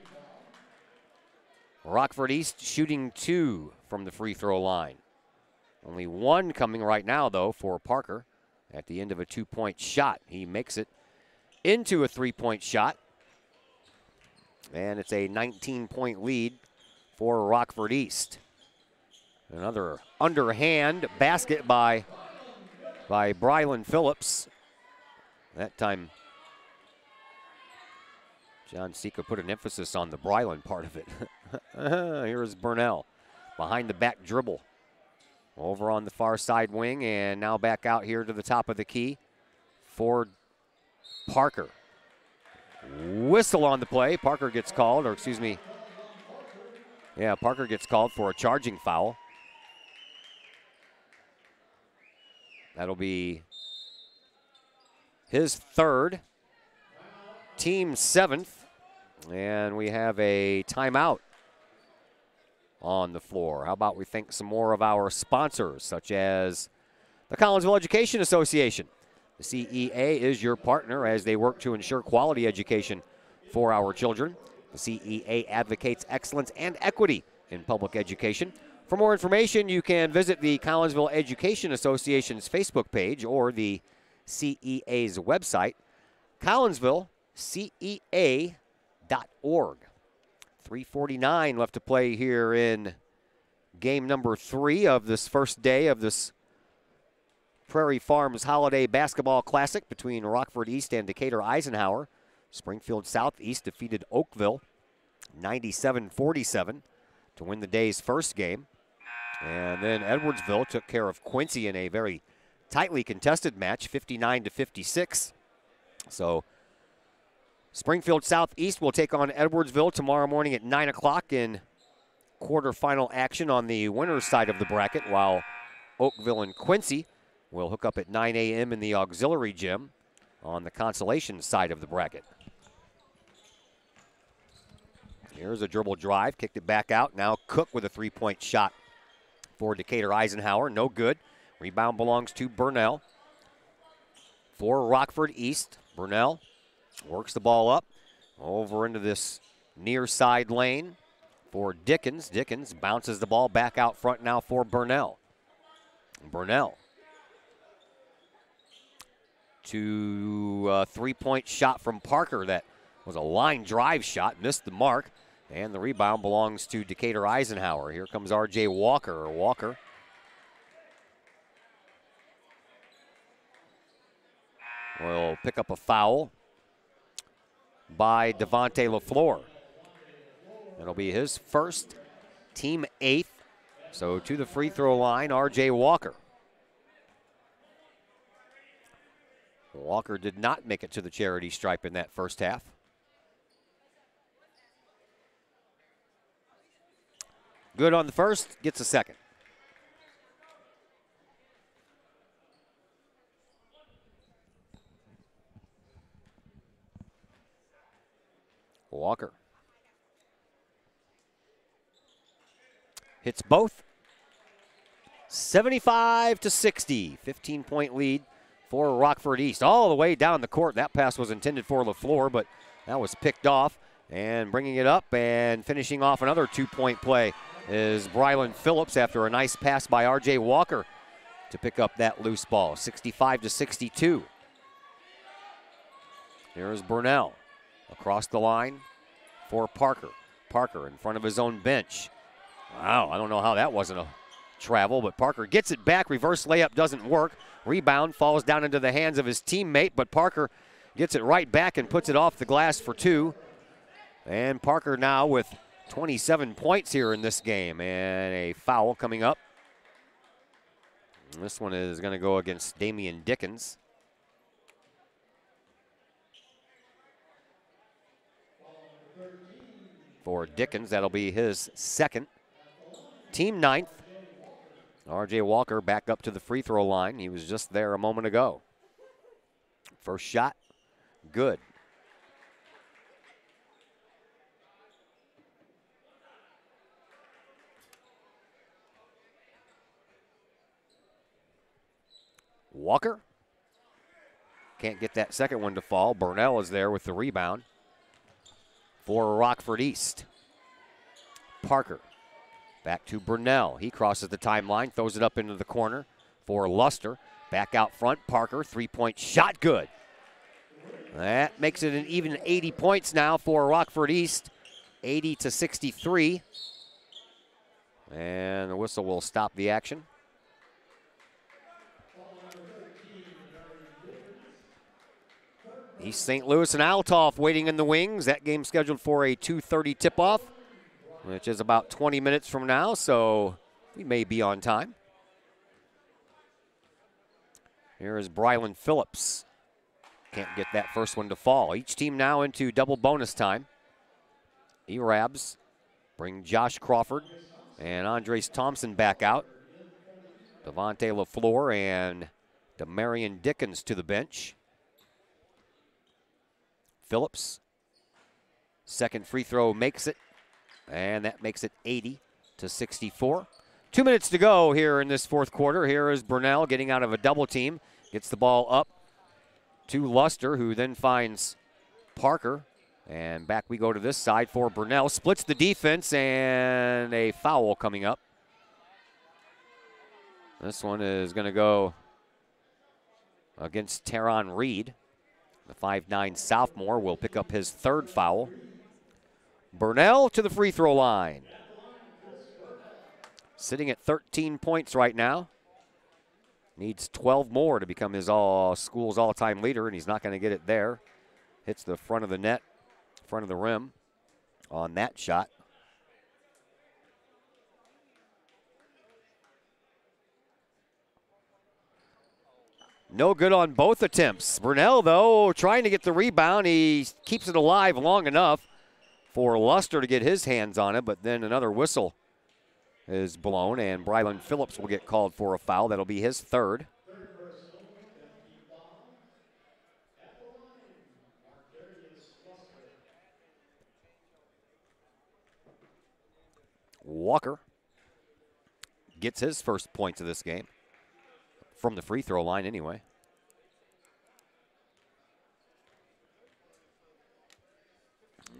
Rockford East shooting 2 from the free throw line. Only 1 coming right now, though, for Parker at the end of a 2-point shot. He makes it into a 3-point shot. And it's a 19-point lead for Rockford East. Another underhand basket by Brylan Phillips. That time, John Sika put an emphasis on the Brylan part of it. Here's Burnell. Behind the back dribble. Over on the far side wing, and now back out here to the top of the key for Parker. Whistle on the play. Parker gets called, or excuse me. Yeah, Parker gets called for a charging foul. That'll be his third, team 7th, and we have a timeout on the floor. How about we thank some more of our sponsors, such as the Collinsville Education Association. The CEA is your partner as they work to ensure quality education for our children. The CEA advocates excellence and equity in public education. For more information, you can visit the Collinsville Education Association's Facebook page or the CEA's website, collinsvillecea.org. 3:49 left to play here in game number 3 of this first day of this Prairie Farms Holiday Basketball Classic between Rockford East and Decatur Eisenhower. Springfield Southeast defeated Oakville 97-47 to win the day's first game. And then Edwardsville took care of Quincy in a very tightly contested match, 59-56. So Springfield Southeast will take on Edwardsville tomorrow morning at 9 o'clock in quarterfinal action on the winner's side of the bracket, while Oakville and Quincy will hook up at 9 a.m. in the auxiliary gym on the consolation side of the bracket. Here's a dribble drive, kicked it back out. Now Cook with a three-point shot for Decatur Eisenhower, no good. Rebound belongs to Burnell. For Rockford East, Burnell works the ball up over into this near side lane for Dickens. Dickens bounces the ball back out front now for Burnell. Burnell to a three-point shot from Parker that was a line drive shot, missed the mark, and the rebound belongs to Decatur Eisenhower. Here comes R.J. Walker. Walker will pick up a foul by Devontae LaFleur. It'll be his first, team 8th. So to the free throw line, R.J. Walker. Walker did not make it to the charity stripe in that first half. Good on the first, gets a second. Walker hits both. 75-60, 15-point lead for Rockford East. All the way down the court. That pass was intended for LaFleur, but that was picked off. And bringing it up and finishing off another two-point play is Brylan Phillips after a nice pass by R.J. Walker to pick up that loose ball. 65-62. Here's Burnell across the line for Parker. Parker in front of his own bench. Wow, I don't know how that wasn't a travel, but Parker gets it back. Reverse layup doesn't work. Rebound falls down into the hands of his teammate, but Parker gets it right back and puts it off the glass for 2. And Parker now with 27 points here in this game, and a foul coming up. And this one is going to go against Damian Dickens. For Dickens, that'll be his second. Team 9th. R.J. Walker back up to the free throw line. He was just there a moment ago. First shot, good. Walker can't get that second one to fall. Burnell is there with the rebound for Rockford East. Parker back to Burnell. He crosses the timeline, throws it up into the corner for Luster. Back out front, Parker, three-point shot, good. That makes it an even 80 points now for Rockford East, 80-63. And the whistle will stop the action. East St. Louis and Altoff waiting in the wings. That game scheduled for a 2:30 tip-off, which is about 20 minutes from now, so we may be on time. Here is Brylan Phillips. Can't get that first one to fall. Each team now into double bonus time. E-Rabs bring Josh Crawford and Andres Thompson back out. Devontae LaFleur and Demarion Dickens to the bench. Phillips, second free throw makes it, and that makes it to 64. 2 minutes to go here in this fourth quarter. Here is Burnell getting out of a double team. Gets the ball up to Luster, who then finds Parker. And back we go to this side for Burnell. Splits the defense, and a foul coming up. This one is going to go against Teron Reed. The 5'9 sophomore will pick up his third foul. Burnell to the free throw line. Sitting at 13 points right now. Needs 12 more to become his school's all-time leader, and he's not going to get it there. Hits the front of the net, front of the rim on that shot. No good on both attempts. Burnell, though, trying to get the rebound. He keeps it alive long enough for Luster to get his hands on it, but then another whistle is blown, and Brylan Phillips will get called for a foul. That'll be his third. Walker gets his first points of this game. From the free throw line anyway.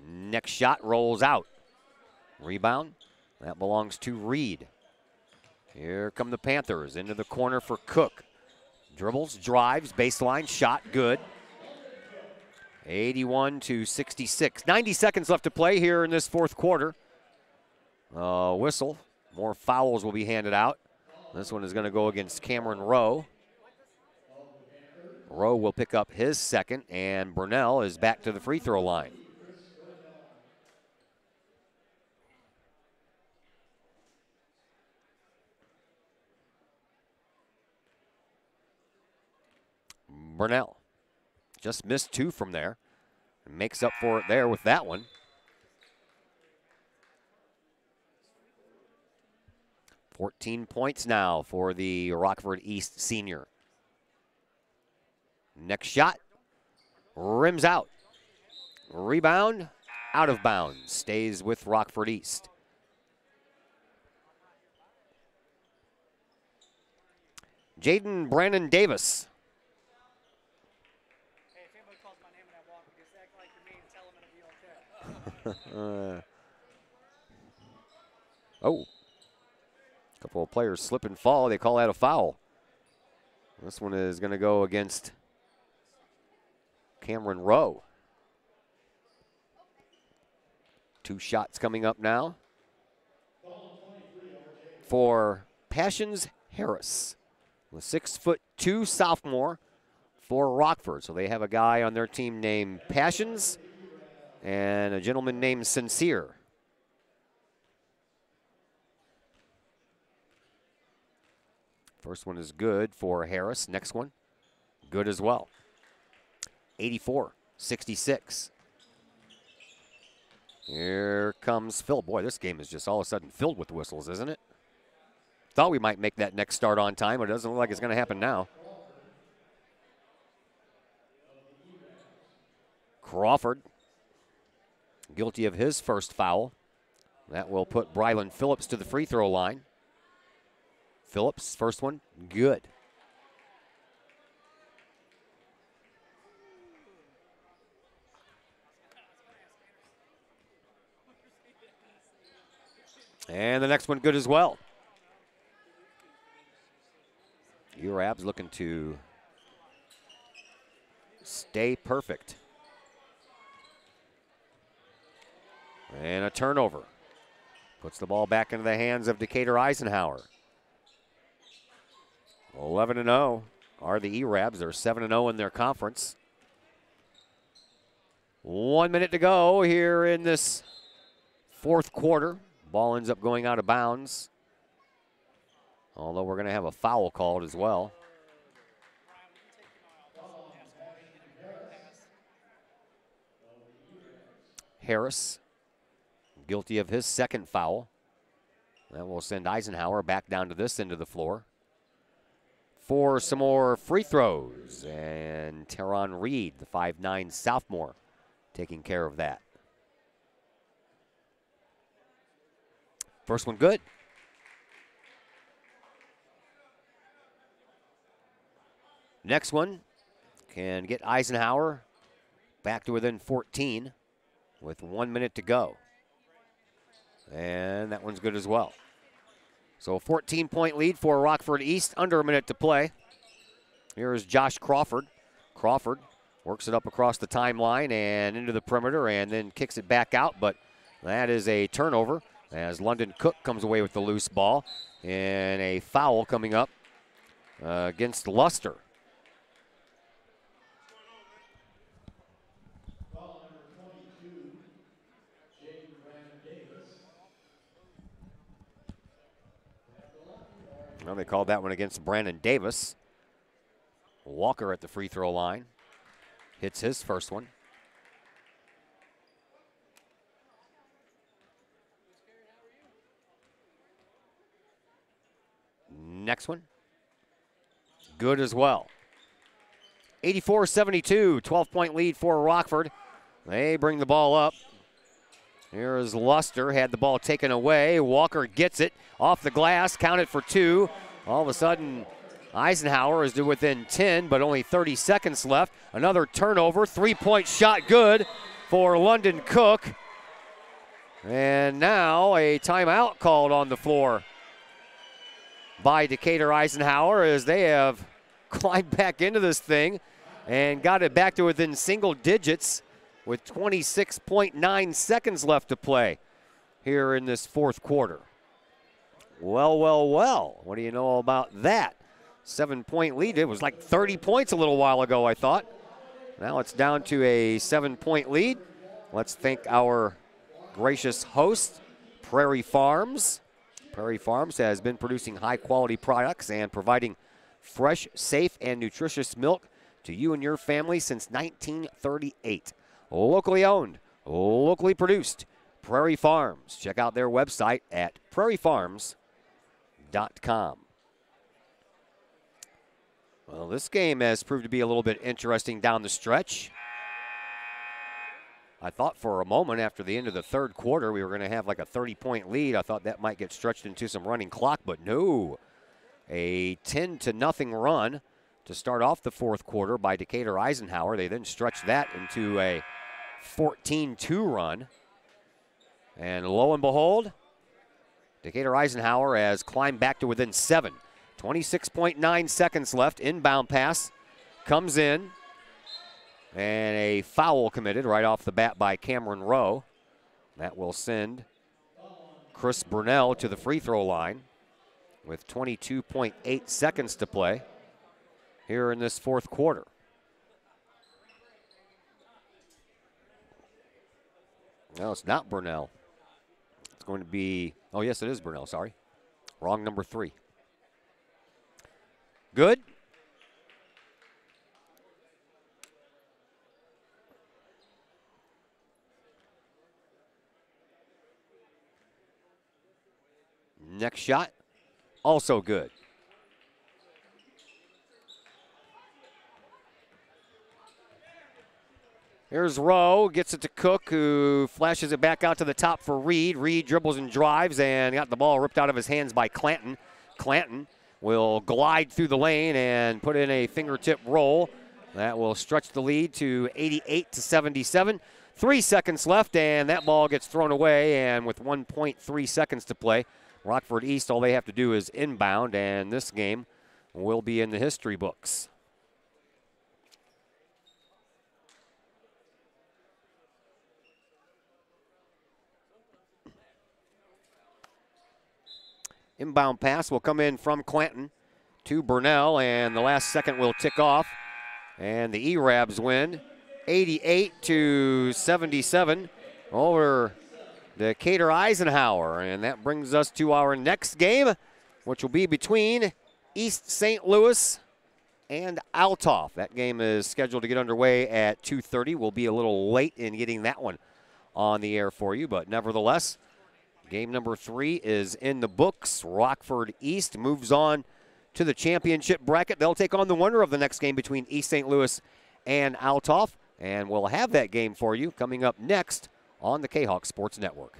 Next shot rolls out. Rebound. That belongs to Reed. Here come the Panthers into the corner for Cook. Dribbles, drives, baseline, shot, good. 81 to 66. 90 seconds left to play here in this fourth quarter. Whistle. More fouls will be handed out. This one is going to go against Cameron Rowe. Rowe will pick up his second, and Burnell is back to the free throw line. Burnell just missed two from there. And makes up for it there with that one. $14 points now for the Rockford East senior. Next shot, rims out. Rebound, out of bounds. Stays with Rockford East. Jaden Brandon Davis. Oh. Couple of players slip and fall. They call that a foul. This one is going to go against Cameron Rowe. Two shots coming up now for Passions Harris, the 6'2" sophomore for Rockford. So they have a guy on their team named Passions and a gentleman named Sincere. First one is good for Harris. Next one, good as well. 84-66. Here comes Phil. Boy, this game is just all of a sudden filled with whistles, isn't it? Thought we might make that next start on time, but it doesn't look like it's going to happen now. Crawford, guilty of his first foul. That will put Brylan Phillips to the free throw line. Phillips, first one, good. And the next one good as well. URAB's looking to stay perfect. And a turnover. Puts the ball back into the hands of Decatur Eisenhower. 11-0 are the ERABs. They're 7-0 in their conference. 1 minute to go here in this fourth quarter. Ball ends up going out of bounds. Although we're going to have a foul called as well. Harris, guilty of his second foul. That will send Eisenhower back down to this end of the floor for some more free throws. And Teron Reed, the 5'9" sophomore, taking care of that. First one good. Next one can get Eisenhower back to within 14 with 1 minute to go. And that one's good as well. So a 14-point lead for Rockford East, under a minute to play. Here is Josh Crawford. Crawford works it up across the timeline and into the perimeter and then kicks it back out, but that is a turnover as London Cook comes away with the loose ball, and a foul coming up against Luster. Well, they called that one against Brandon Davis. Walker at the free throw line. Hits his first one. Next one. Good as well. 84-72, 12-point lead for Rockford. They bring the ball up. Here is Luster, had the ball taken away. Walker gets it off the glass, counted for two. All of a sudden, Eisenhower is within 10, but only 30 seconds left. Another turnover, three-point shot good for London Cook. And now a timeout called on the floor by Decatur Eisenhower as they have climbed back into this thing and got it back to within single digits with 26.9 seconds left to play here in this fourth quarter. Well, well, well, what do you know about that? 7-point lead. It was like 30 points a little while ago, I thought. Now it's down to a 7-point lead. Let's thank our gracious host, Prairie Farms. Prairie Farms has been producing high-quality products and providing fresh, safe, and nutritious milk to you and your family since 1938. Locally owned, locally produced, Prairie Farms. Check out their website at prairiefarms.com. Well, this game has proved to be a little bit interesting down the stretch. I thought for a moment after the end of the third quarter we were going to have like a 30-point lead. I thought that might get stretched into some running clock, but no. A 10-0 run to start off the fourth quarter by Decatur Eisenhower. They then stretched that into a 14-2 run. And lo and behold, Decatur Eisenhower has climbed back to within 7. 26.9 seconds left. Inbound pass comes in. And a foul committed right off the bat by Cameron Rowe. That will send Chris Brunell to the free throw line with 22.8 seconds to play here in this fourth quarter. No, it's not Brunell. It's going to be, oh yes, it is Brunell, sorry. Wrong number 3. Good. Next shot, also good. Here's Rowe, gets it to Cook, who flashes it back out to the top for Reed. Reed dribbles and drives and got the ball ripped out of his hands by Clanton. Clanton will glide through the lane and put in a fingertip roll. That will stretch the lead to 88-77. 3 seconds left, and that ball gets thrown away, and with 1.3 seconds to play, Rockford East, all they have to do is inbound, and this game will be in the history books. Inbound pass will come in from Clanton to Brunell, and the last second will tick off. And the E-Rabs win 88-77 over Decatur Eisenhower. And that brings us to our next game, which will be between East St. Louis and Althoff. That game is scheduled to get underway at 2:30. We'll be a little late in getting that one on the air for you, but nevertheless, game number 3 is in the books. Rockford East moves on to the championship bracket. They'll take on the winner of the next game between East St. Louis and Althoff, and we'll have that game for you coming up next on the Kahoks Sports Network.